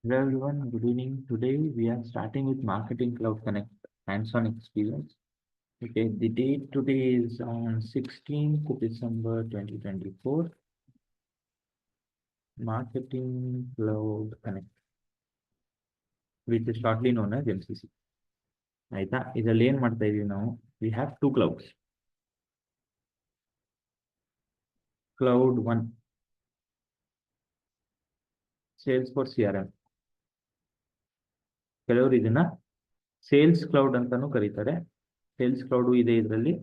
Hello everyone, good evening. Today we are starting with Marketing Cloud Connect hands-on experience. Okay, the date today is on 16th December 2024. Marketing Cloud Connect, which is shortly known as MCC. ಆಯ್ತಾ, ಇದರಲ್ಲಿ ಏನ್ ಮಾಡ್ತಾ ಇದೀವಿ ನಾವು? We have two clouds. Cloud 1, Salesforce CRM. ಕೆಲವರು ಇದನ್ನ sales cloud ಅಂತಾನೂ ಕರೀತಾರೆ. ಸೇಲ್ಸ್ ಕ್ಲೌಡ್ ಇದೆ ಇದರಲ್ಲಿ,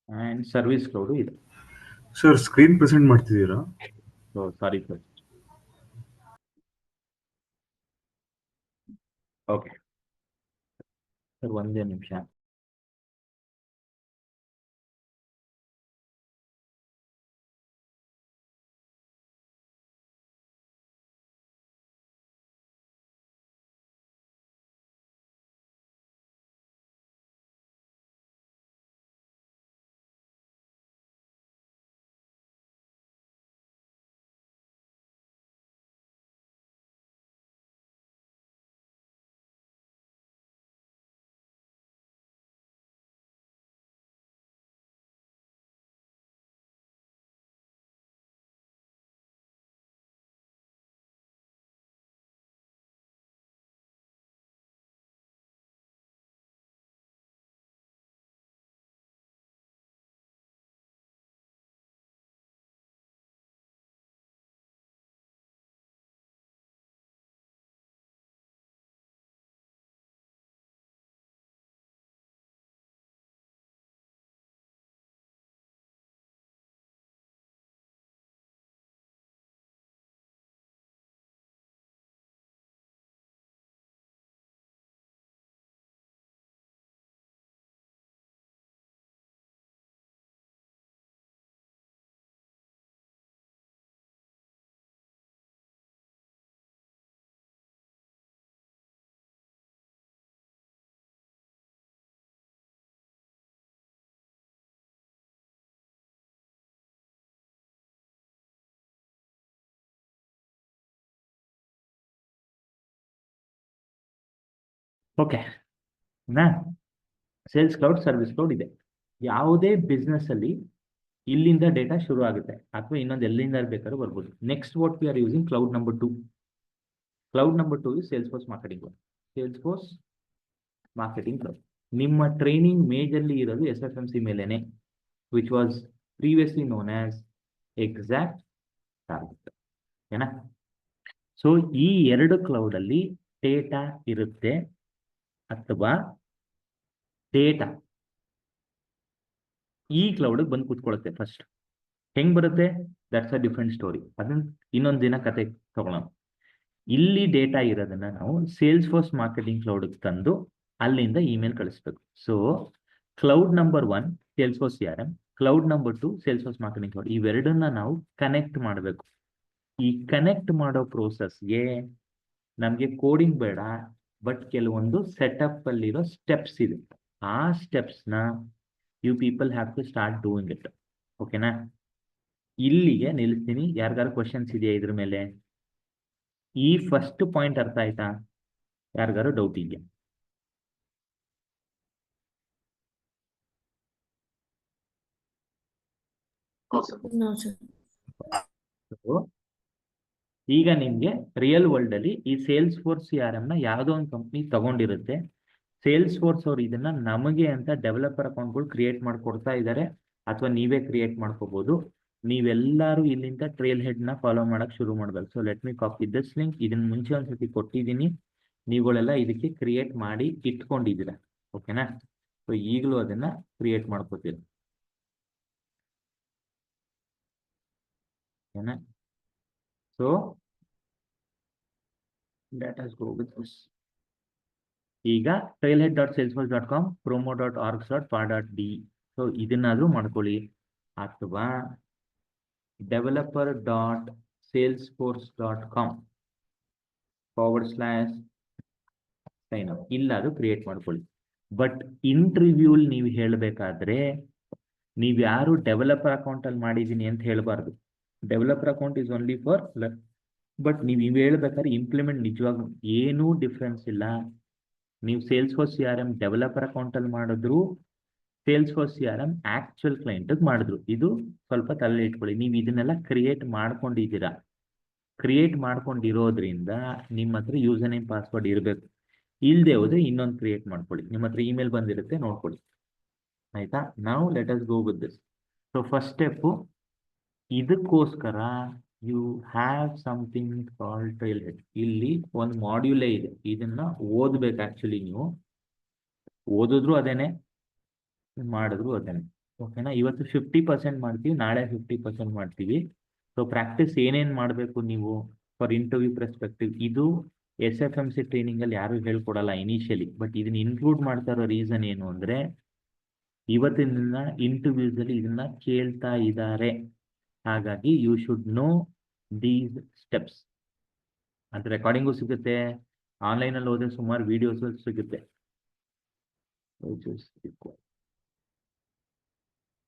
ಅಂಡ್ ಸರ್ವಿಸ್ ಕ್ಲೌಡ್ ಇದೆ. ಸರ್ ಸ್ಕ್ರೀನ್ ಪ್ರೆಸೆಂಟ್ ಮಾಡ್ತಿದ್ದೀರಾ? Sorry sir. ಓಕೆ ಸರ್, ಒಂದೇ ನಿಮಿಷ. ಓಕೆ ನಾ ಸೇಲ್ಸ್ ಕ್ಲೌಡ್, ಸರ್ವಿಸ್ ಕ್ಲೌಡ್ ಇದೆ. ಯಾವುದೇ ಬಿಸ್ನೆಸ್ ಅಲ್ಲಿ ಇಲ್ಲಿಂದ ಡೇಟಾ ಶುರು ಆಗುತ್ತೆ, ಅಥವಾ ಇನ್ನೊಂದು ಎಲ್ಲಿಂದ ಬೇಕಾದ್ರೂ ಬರ್ಬೋದು. Next what we are using cloud number 2. Cloud number 2 is Salesforce marketing cloud. Salesforce marketing cloud. ನಿಮ್ಮ ಟ್ರೈನಿಂಗ್ ಮೇಜರ್ಲಿ ಇರೋದು SFMC ಮೇಲೇನೆ, which was previously known as exact target. ಏನ? ಸೊ ಈ ಎರಡು ಕ್ಲೌಡ್ ಅಲ್ಲಿ ಡೇಟಾ ಇರುತ್ತೆ, ಅಥವಾ data ಈ ಕ್ಲೌಡ್ ಬಂದು ಕೂತ್ಕೊಳ್ಳುತ್ತೆ. ಫಸ್ಟ್ ಹೆಂಗ್ ಬರುತ್ತೆ, ದಟ್ಸ್ ಅ ಡಿಫ್ರೆಂಟ್ ಸ್ಟೋರಿ. ಅದನ್ನ ಇನ್ನೊಂದು ದಿನ ಕತೆ ತಗೊಳ್ಳೋಣ. ಇಲ್ಲಿ ಡೇಟಾ ಇರೋದನ್ನ ನಾವು ಸೇಲ್ಸ್ ಫೋರ್ಸ್ ಮಾರ್ಕೆಟಿಂಗ್ ಕ್ಲೌಡ್ ತಂದು ಅಲ್ಲಿಂದ ಇಮೇಲ್ ಕಳಿಸ್ಬೇಕು. So cloud number 1 Salesforce CRM, cloud number 2 Salesforce marketing cloud. ಇವೆರಡನ್ನ ನಾವು ಕನೆಕ್ಟ್ ಮಾಡಬೇಕು. ಈ ಕನೆಕ್ಟ್ ಮಾಡೋ ಪ್ರೋಸೆಸ್ಗೆ ನಮಗೆ ಕೋಡಿಂಗ್ ಬೇಡ, ಬಟ್ ಕೆಲವೊಂದು ಸೆಟಪ್ ಅಲ್ಲಿರೋ ಸ್ಟೆಪ್ಸ್ ಇದೆ. ಆ ಸ್ಟೆಪ್ಸ್ನ you people have to start doing it. ಓಕೆನಾ? ಇಲ್ಲಿಗೆ ನಿಲ್ಲಿಸ್ತೀನಿ. ಯಾರಿಗಾರು ಕ್ವಶನ್ಸ್ ಇದೆಯಾ ಇದ್ರ ಮೇಲೆ? ಈ ಫಸ್ಟ್ ಪಾಯಿಂಟ್ ಅರ್ಥ ಆಯ್ತಾ? ಯಾರಿಗಾರು ಡೌಟ್ ಇದೆಯಾ? ಈಗ ನಿಮ್ಗೆ ರಿಯಲ್ ವರ್ಲ್ಡ್ ಅಲ್ಲಿ ಈ ಸೇಲ್ಸ್ ಫೋರ್ಸ್ CRM ನ ಯಾವುದೋ ಒಂದು ಕಂಪ್ನಿ ತಗೊಂಡಿರುತ್ತೆ. ಸೇಲ್ಸ್ ಫೋರ್ಸ್ ಅವ್ರು ಇದನ್ನ ನಮಗೆ ಅಂತ ಡೆವಲಪರ್ ಅಕೌಂಟ್ಗಳು ಕ್ರಿಯೇಟ್ ಮಾಡ್ಕೊಡ್ತಾ ಇದ್ದಾರೆ, ಅಥವಾ ನೀವೇ ಕ್ರಿಯೇಟ್ ಮಾಡ್ಕೋಬಹುದು. ನೀವೆಲ್ಲರೂ ಇಲ್ಲಿಂದ ಟ್ರೇಲ್ ಹೆಡ್ ನ ಫಾಲೋ ಮಾಡಕ್ ಶುರು ಮಾಡ್ಬೇಕು. So let me copy this link. ಇದನ್ನ ಮುಂಚೆ ಒಂದ್ಸತಿ ಕೊಟ್ಟಿದ್ದೀನಿ, ನೀವುಗಳೆಲ್ಲ ಇದಕ್ಕೆ ಕ್ರಿಯೇಟ್ ಮಾಡಿ ಇಟ್ಕೊಂಡಿದ್ದೀರಾ. ಓಕೆನಾ? ಸೊ ಈಗಲೂ ಅದನ್ನ ಕ್ರಿಯೇಟ್ ಮಾಡ್ಕೋತೀರ. ಓಕೆನಾ? So let us go with this. ಈಗ trailhead.salesforce.com, promo.orgs.pa.de. ಸೊ ಇದನ್ನಾದ್ರೂ ಮಾಡ್ಕೊಳ್ಳಿ, ಅಥವಾ developer.salesforce.com /sign up ಇಲ್ಲಾದ್ರೂ ಕ್ರಿಯೇಟ್ ಮಾಡ್ಕೊಳ್ಳಿ. ಬಟ್ ಇಂಟರ್ವ್ಯೂ ನೀವು ಹೇಳಬೇಕಾದ್ರೆ ನೀವು ಯಾರು ಡೆವಲಪರ್ ಅಕೌಂಟ್ ಅಲ್ಲಿ ಮಾಡಿದೀನಿ ಅಂತ ಹೇಳಬಾರ್ದು. Developer account is only for but ನೀವು ಇವು ಹೇಳ್ಬೇಕಾದ್ರೆ ಇಂಪ್ಲಿಮೆಂಟ್ ನಿಜವಾಗ್ಲೂ ಏನೂ ಡಿಫ್ರೆನ್ಸ್ ಇಲ್ಲ. ನೀವು Salesforce C R M developer ಅಕೌಂಟಲ್ಲಿ ಮಾಡಿದ್ರು, Salesforce C R M actual ಕ್ಲೈಂಟಿಗೆ ಮಾಡಿದ್ರು, ಇದು ಸ್ವಲ್ಪ ತಲೆ ಇಟ್ಕೊಳ್ಳಿ. ನೀವು ಇದನ್ನೆಲ್ಲ ಕ್ರಿಯೇಟ್ ಮಾಡ್ಕೊಂಡಿದ್ದೀರಾ. ಕ್ರಿಯೇಟ್ ಮಾಡ್ಕೊಂಡಿರೋದ್ರಿಂದ ನಿಮ್ಮ ಹತ್ರ ಯೂಸರ್ ನೇಮ್ ಪಾಸ್ವರ್ಡ್ ಇರಬೇಕು. ಇಲ್ಲದೆ ಹೋದ್ರೆ ಇನ್ನೊಂದು ಕ್ರಿಯೇಟ್ ಮಾಡ್ಕೊಳ್ಳಿ. ನಿಮ್ಮ ಹತ್ರ ಇಮೇಲ್ ಬಂದಿರುತ್ತೆ, ನೋಡ್ಕೊಳ್ಳಿ. ಆಯ್ತಾ? ನಾವು let us go with this. So first step, ಇದಕ್ಕೋಸ್ಕರ you have something called Trailhead. ಇಲ್ಲಿ ಒಂದು ಮಾಡ್ಯೂಲೇ ಇದೆ, ಇದನ್ನ ಓದ್ಬೇಕು. ಆಕ್ಚುಲಿ ನೀವು ಓದಿದ್ರು ಅದೇನೆ, ಮಾಡಿದ್ರು ಅದೇನೆ. ಓಕೆನಾ? ಇವತ್ತು 50% ಮಾಡ್ತೀವಿ, ನಾಳೆ 50% ಮಾಡ್ತೀವಿ. ಸೊ ಪ್ರಾಕ್ಟೀಸ್ ಏನೇನು ಮಾಡಬೇಕು ನೀವು ಫಾರ್ ಇಂಟರ್ವ್ಯೂ ಪರ್ಸ್ಪೆಕ್ಟಿವ್, ಇದು SFMC ಟ್ರೈನಿಂಗ್ ಅಲ್ಲಿ ಯಾರು ಹೇಳ್ಕೊಡಲ್ಲ ಇನಿಷಿಯಲಿ. ಬಟ್ ಇದನ್ನ ಇನ್ಕ್ಲೂಡ್ ಮಾಡ್ತಾ ಇರೋ ರೀಸನ್ ಏನು ಅಂದ್ರೆ, ಇವತ್ತಿನ ಇಂಟರ್ವ್ಯೂಸ್ ಅಲ್ಲಿ ಇದನ್ನ ಕೇಳ್ತಾ ಇದ್ದಾರೆ. ಹಾಗಾಗಿ you should know these steps. ಅದು ರೆಕಾರ್ಡಿಂಗು ಸಿಗುತ್ತೆ, ಆನ್ಲೈನಲ್ಲಿ ಹೋದ್ರೆ ಸುಮಾರು ವಿಡಿಯೋಸ್ ಸಿಗುತ್ತೆ.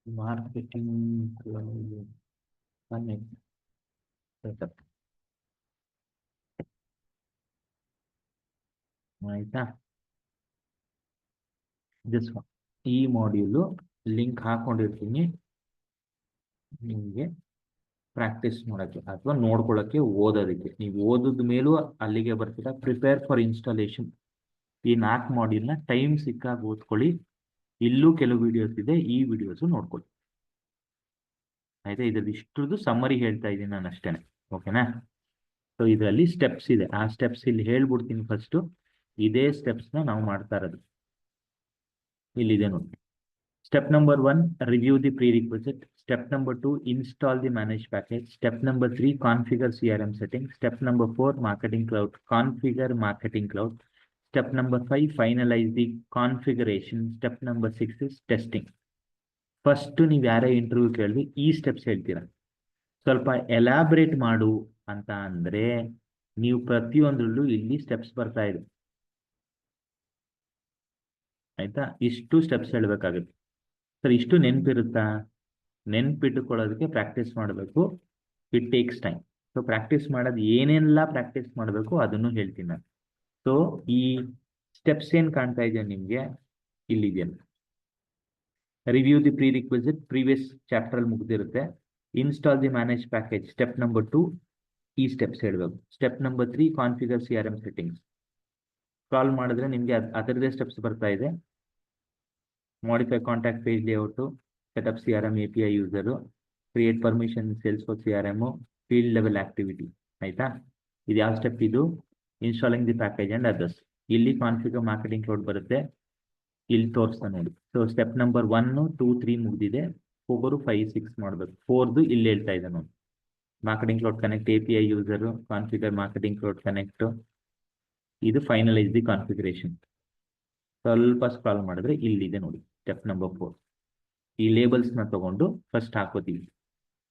Marketing setup. ಆಯ್ತಾ? ದಿಸ್ ಈ ಮಾಡ್ಯೂಲು ಲಿಂಕ್ ಹಾಕೊಂಡಿರ್ತೀನಿ ನಿಮಗೆ ಪ್ರಾಕ್ಟೀಸ್ ಮಾಡೋಕ್ಕೆ ಅಥವಾ ನೋಡ್ಕೊಳ್ಳೋಕ್ಕೆ, ಓದೋದಕ್ಕೆ. ನೀವು ಓದಿದ ಮೇಲೂ ಅಲ್ಲಿಗೆ ಬರ್ತೀರಾ. Prepare for installation. ಈ 4 ಮಾಡ್ಯೂಲ್ನ ಟೈಮ್ ಸಿಕ್ಕಾಗ ಓದ್ಕೊಳ್ಳಿ. ಇಲ್ಲೂ ಕೆಲವು ವಿಡಿಯೋಸ್ ಇದೆ, ಈ ವಿಡಿಯೋಸು ನೋಡ್ಕೊಳ್ಳಿ. ಆಯ್ತಾ? ಇದ್ರದ್ದು ಇಷ್ಟರದ್ದು ಸಮ್ಮರಿ ಹೇಳ್ತಾ ಇದ್ದೀನಿ ನಾನು ಅಷ್ಟೇನೆ. ಓಕೆನಾ? ಸೊ ಇದರಲ್ಲಿ ಸ್ಟೆಪ್ಸ್ ಇದೆ, ಆ ಸ್ಟೆಪ್ಸ್ ಇಲ್ಲಿ ಹೇಳ್ಬಿಡ್ತೀನಿ ಫಸ್ಟು. ಇದೇ ಸ್ಟೆಪ್ಸ್ನ ನಾವು ಮಾಡ್ತಾ ಇರೋದು. ಇಲ್ಲಿದೆ ನೋಡಿ. Step number 1, review the prerequisite. Step number 2, install the manage package. Step number 3, configure CRM setting. Step number 4, marketing cloud. Configure marketing cloud. Step number 5, finalise the configuration. Step number 6 is testing. First ನೀವು ಯಾರೇ interview ಕೇಳಿದ್ವಿ ಈ steps ಹೇಳ್ತೀರಾ. ಸ್ವಲ್ಪ elaborate ಮಾಡು ಅಂತ ಅಂದ್ರೆ ನೀವು ಪ್ರತಿಯೊಂದರಲ್ಲೂ ಇಲ್ಲಿ ಸ್ಟೆಪ್ಸ್ ಬರ್ತಾ ಇದೆ. ಆಯ್ತಾ? ಇಷ್ಟು ಸ್ಟೆಪ್ಸ್ ಹೇಳ್ಬೇಕಾಗುತ್ತೆ. ಸರ್ ಇಷ್ಟು ನೆನಪಿರುತ್ತಾ? ನೆನ್ಪಿಟ್ಟುಕೊಳ್ಳೋದಕ್ಕೆ ಪ್ರಾಕ್ಟೀಸ್ ಮಾಡಬೇಕು. It takes time. So practice ಮಾಡೋದು ಏನೆಲ್ಲ ಪ್ರಾಕ್ಟೀಸ್ ಮಾಡಬೇಕು ಅದನ್ನು ಹೇಳ್ತೀನಿ ನಾನು. ಸೊ ಈ ಸ್ಟೆಪ್ಸ್ ಏನು ಕಾಣ್ತಾ ಇದೆಯಾ ನಿಮಗೆ? ಇಲ್ಲಿದೆಯಲ್ಲ, review the prerequisite, previous chapter ಅಲ್ಲಿ ಮುಗ್ದಿರುತ್ತೆ. Install the manage package, step number 2, ಈ ಸ್ಟೆಪ್ಸ್ ಹೇಳಬೇಕು. Step number 3, configure CRM settings. Call ಮಾಡಿದ್ರೆ ನಿಮಗೆ ಅದರದೇ ಸ್ಟೆಪ್ಸ್ ಬರ್ತಾ ಇದೆ. Modify contact page layout, setup CRM API user, create permission Salesforce CRM, field level activity. ಆಯ್ತಾ? ಇದು ಯಾವ ಸ್ಟೆಪ್? ಇದು installing the package and others. ಇಲ್ಲಿ ಕಾನ್ಫಿಗರ್ ಮಾರ್ಕೆಟಿಂಗ್ ಕ್ಲೌಡ್ ಬರುತ್ತೆ, ಇಲ್ಲಿ ತೋರಿಸ್ತಾ ನೋಡಿ. ಸೊ ಸ್ಟೆಪ್ ನಂಬರ್ 1, 2, 3 ಮುಗಿದಿದೆ. 4, 5, 6 ಮಾಡಬೇಕು. 4ದು ಇಲ್ಲಿ ಹೇಳ್ತಾ ಇದೆ ನೋಡಿ. Marketing cloud connect, API user, configure marketing cloud connect. ಇದು ಫೈನಲೈಸ್ ದಿ ಕಾನ್ಫಿಗರೇಷನ್. ಸ್ವಲ್ಪ ಸ್ಕ್ರಾಲ್ ಮಾಡಿದ್ರೆ ಇಲ್ಲಿದೆ ನೋಡಿ ಸ್ಟೆಪ್ ನಂಬರ್ 4. ಈ ಲೇಬಲ್ಸ್ನ ತಗೊಂಡು ಫಸ್ಟ್ ಹಾಕೋತೀವಿ,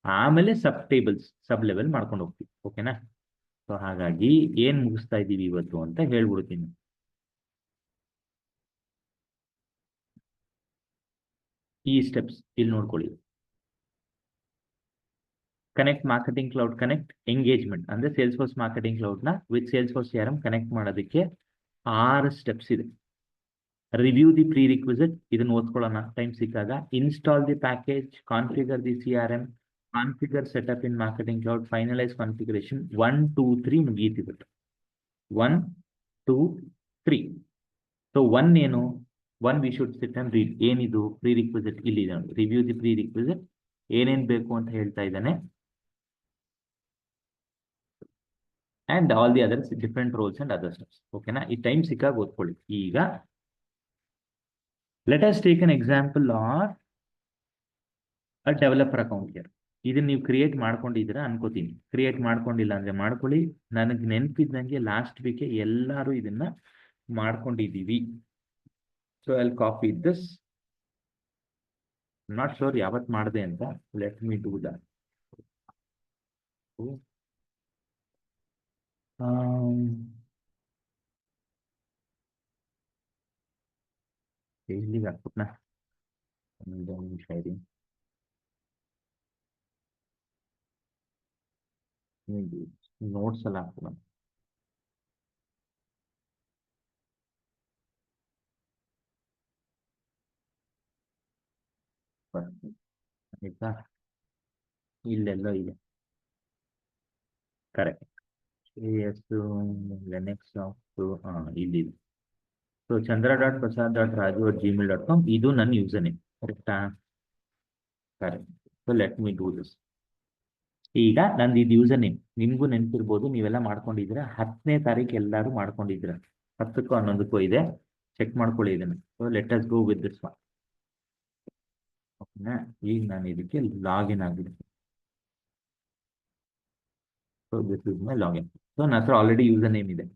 ಆಮೇಲೆ ಸಬ್ ಟೇಬಲ್ಸ್, ಸಬ್ ಲೆವೆಲ್ ಮಾಡ್ಕೊಂಡು ಹೋಗ್ತೀವಿ. ಓಕೆನಾ? ಸೊ ಹಾಗಾಗಿ ಏನ್ ಮುಗಿಸ್ತಾ ಇದ್ದೀವಿ ಇವತ್ತು ಅಂತ ಹೇಳ್ಬಿಡ್ತೀನಿ. ಈ ಸ್ಟೆಪ್ಸ್ ಇಲ್ಲಿ ನೋಡ್ಕೊಳ್ಳಿ. Connect marketing cloud, connect engagement ಅಂದ್ರೆ ಸೇಲ್ಸ್ ಫೋರ್ಸ್ ಮಾರ್ಕೆಟಿಂಗ್ ಕ್ಲೌಡ್ ನ with sales force CRM connect ಮಾಡೋದಕ್ಕೆ 6 ಸ್ಟೆಪ್ಸ್ ಇದೆ. ರಿವ್ಯೂ ದಿ ಪ್ರೀ ರಿಕ್ವಿಸಿಟ್, ಇದನ್ನ ಓದ್ಕೊಳ್ಳೋಣ ಟೈಮ್ ಸಿಕ್ಕಾಗ. Install the package, configure the CRM, configure setup in marketing cloud, finalise configuration. 1, 2, 3 ಮುಗೀತಿದೆ. 1, 2, 3. So 1 ಏನು? 1 we should sit and read. ಏನಿದು pre requisite? ಇಲ್ಲಿ review the pre requisite, ಏನೇನ್ ಬೇಕು ಅಂತ ಹೇಳ್ತಾ ಇದ್ದಾನೆ. and all the other different roles and other steps. ಓಕೆನಾ? ಈ ಟೈಮ್ ಸಿಕ್ಕಾಗ ಓದ್ಕೊಳ್ಳಿ. ಈಗ let us take an example of a developer account here. ಇದನ್ನ ನೀವು ಕ್ರಿಯೇಟ್ ಮಾಡ್ಕೊಂಡಿದ್ದೀರಾ ಅನ್ಕೋತೀನಿ. ಕ್ರಿಯೇಟ್ ಮಾಡ್ಕೊಂಡಿಲ್ಲ ಅಂದ್ರೆ ಮಾಡ್ಕೊಳ್ಳಿ. ನನಗೆ ನೆನಪಿದ್ದಂಗೆ ಲಾಸ್ಟ್ ವೀಕ್ ಎಲ್ಲರೂ ಇದನ್ನ ಮಾಡ್ಕೊಂಡಿದ್ದೀವಿ. So I copy this. Not sure ಯಾವತ್ತು ಮಾಡಿದೆ ಅಂತ. Let me do that. ಇಲ್ಲಿಗೆ ಹಾಕ್ಬಿಟ್ನಾ? ಒಂದು ನಿಮಿಷ ಇರಿ. ನೋಟ್ಸ್ ಎಲ್ಲ ಹಾಕೋಣ. ಆಯ್ತಾ, ಇಲ್ಲೆಲ್ಲ ಇದೆ ಕರೆಕ್ಟ್. ಎಸ್ ಲೆನೆಕ್ಸ್ ಇಲ್ಲಿದೆ. ಸೊ chandra.prasad.raju@gmail.com ಇದು ನನ್ನ ಯೂಸರ್ ನೇಮ್, ಕರೆಕ್ಟಾ? Correct. So let me do this. ಈಗ ನಂದು ಇದು ಯೂಸರ್ ನೇಮ್, ನಿಮ್ಗೂ ನೆನಪಿರ್ಬೋದು, ನೀವೆಲ್ಲ ಮಾಡ್ಕೊಂಡಿದ್ದೀರಾ. 10ನೇ ತಾರೀಕು ಎಲ್ಲರೂ ಮಾಡ್ಕೊಂಡಿದ್ದೀರಾ, 10ಕ್ಕೂ 11ಕ್ಕೂ ಇದೆ, ಚೆಕ್ ಮಾಡ್ಕೊಳ್ಳಿ ಇದನ್ನು. So let us go with this one. ಓಕೆನಾ? ಈಗ ನಾನು ಇದಕ್ಕೆ ಲಾಗಿನ್ ಆಗಿದ್ದೀನಿ. So this is my login. So ನನ್ನ ಹತ್ರ ಆಲ್ರೆಡಿ ಯೂಸರ್ ನೇಮ್ ಇದೆ.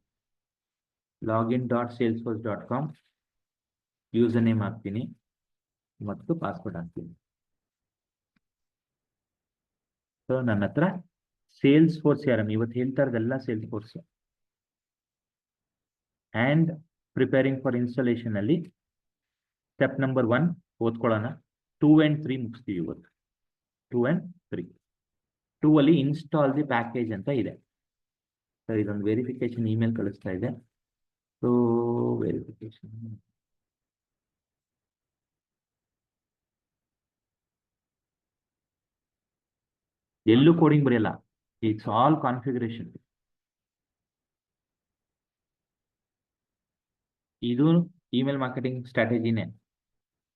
login.salesforce.com ಯೂಸರ್ ನೇಮ್ ಹಾಕ್ತೀನಿ ಮತ್ತು ಪಾಸ್ವರ್ಡ್ ಹಾಕ್ತೀನಿ. ಸೊ ನನ್ನ ಹತ್ರ ಸೇಲ್ಸ್ ಫೋರ್ಸ್ CRM ಇವತ್ತು ಹೇಳ್ತಾ ಇರೋದೆಲ್ಲ sales force. And preparing for installation ಅಲ್ಲಿ ಸ್ಟೆಪ್ ನಂಬರ್ 1 ಓದ್ಕೊಳ್ಳೋಣ. 2 and 3 ಮುಗಿಸ್ತೀವಿ ಇವತ್ತು. 2 and 3. 2 ಅಲ್ಲಿ ಇನ್ಸ್ಟಾಲ್ ದಿ ಪ್ಯಾಕೇಜ್ ಅಂತ ಇದೆ. ಸೊ ಇದೊಂದು ವೆರಿಫಿಕೇಶನ್ ಇಮೇಲ್ ಕಳಿಸ್ತಾ ಇದೆ. ಸೊ ವೆರಿಫಿಕೇಶನ್ ಎಲ್ಲೂ ಕೋಡಿಂಗ್ ಬರೆಯಲ್ಲ, ಇಟ್ಸ್ ಆಲ್ ಕಾನ್ಫಿಗರೇಷನ್. ಇದು ಇಮೇಲ್ ಮಾರ್ಕೆಟಿಂಗ್ ಸ್ಟ್ರಾಟಜಿನೇ.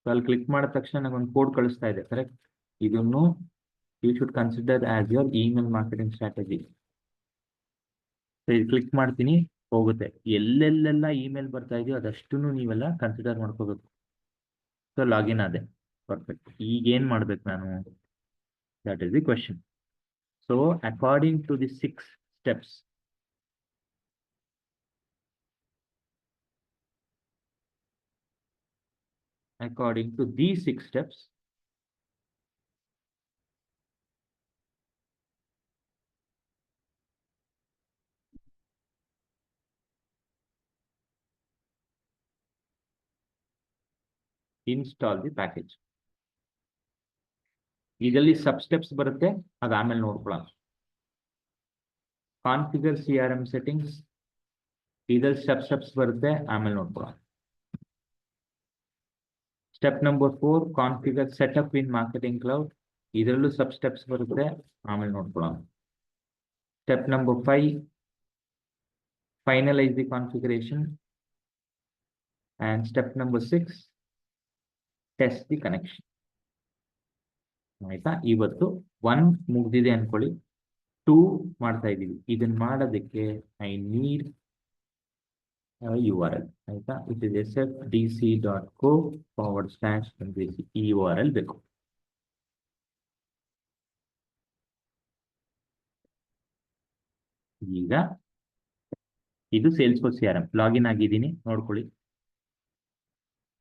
ಸೊ ಅಲ್ಲಿ ಕ್ಲಿಕ್ ಮಾಡಿದ ತಕ್ಷಣ ನನಗೊಂದು ಕೋಡ್ ಕಳಿಸ್ತಾ ಇದೆ, ಕರೆಕ್ಟ್? ಇದನ್ನು you should consider as your email marketing strategy. So ಇದು ಕ್ಲಿಕ್ ಮಾಡ್ತೀನಿ, ಹೋಗುತ್ತೆ. ಎಲ್ಲೆಲ್ಲೆಲ್ಲ ಇಮೇಲ್ ಬರ್ತಾ ಇದೆಯೋ ಅದಷ್ಟು ನೀವೆಲ್ಲ ಕನ್ಸಿಡರ್ ಮಾಡ್ಕೋಬೇಕು. ಸೊ ಲಾಗಿನ್ ಆದೆ, ಪರ್ಫೆಕ್ಟ್. ಈಗ ಏನು ಮಾಡ್ಬೇಕು ನಾನು? That is the question. So according to the 6 steps, according to these 6 steps, install the package. ಇದರಲ್ಲಿ ಸಬ್ ಸ್ಟೆಪ್ಸ್ ಬರುತ್ತೆ, ಅದು ಆಮೇಲೆ ನೋಡ್ಕೊಳ್ಳೋಣ. ಕಾನ್ಫಿಗರ್ CRM ಸೆಟ್ಟಿಂಗ್ಸ್, ಇದರಲ್ಲಿ ಸ್ಟೆಪ್ಸ್ ಬರುತ್ತೆ, ಆಮೇಲೆ ನೋಡ್ಕೊಳ್ಳೋಣ. ಸ್ಟೆಪ್ ನಂಬರ್ 4 ಕಾನ್ಫಿಗರ್ ಸೆಟಪ್ ಇನ್ ಮಾರ್ಕೆಟಿಂಗ್ ಕ್ಲೌಡ್, ಇದರಲ್ಲೂ ಸಬ್ ಸ್ಟೆಪ್ಸ್ ಬರುತ್ತೆ, ಆಮೇಲೆ ನೋಡ್ಕೊಳ್ಳೋಣ. Step number 5 finalise the configuration, and step number 6 test the connection. ಆಯ್ತಾ? ಇವತ್ತು 1 ಮುಗ್ದಿದೆ ಅನ್ಕೊಳ್ಳಿ, 2 ಮಾಡ್ತಾ ಇದ್ದೀವಿ. ಇದನ್ನ ಮಾಡೋದಕ್ಕೆ ಐ ನೀಡ್ URL. ಆಯ್ತಾ? It is sfdc.co/MVC. ಈ URL ಬೇಕು. ಈಗ ಇದು ಸೇಲ್ಸ್ಫೋರ್ಸ್ CRM ಲಾಗಿನ್ ಆಗಿದ್ದೀನಿ, ನೋಡ್ಕೊಳ್ಳಿ.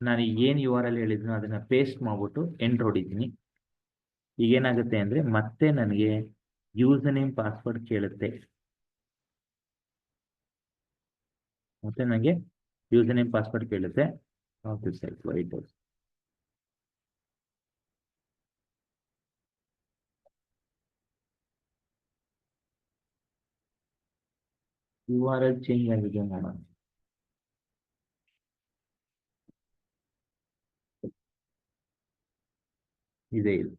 ನಾನು ಏನು URL ಹೇಳಿದ್ನೋ ಅದನ್ನ ಪೇಸ್ಟ್ ಮಾಡ್ಬಿಟ್ಟು ಎಂಟರ್ ಹೊಡಿತೀನಿ. ಈಗೇನಾಗುತ್ತೆ ಅಂದ್ರೆ ಮತ್ತೆ ನನಗೆ ಯೂಸರ್ ನೇಮ್ ಪಾಸ್ವರ್ಡ್ ಕೇಳುತ್ತೆ. ಮತ್ತೆ ನನಗೆ ಯೂಸರ್ ನೇಮ್ ಪಾಸ್ವರ್ಡ್ ಕೇಳುತ್ತೆ. URL ಚೇಂಜ್ ಆಗಿದೆ ನೋಡೋಣ. ಇದೆ ಇದು.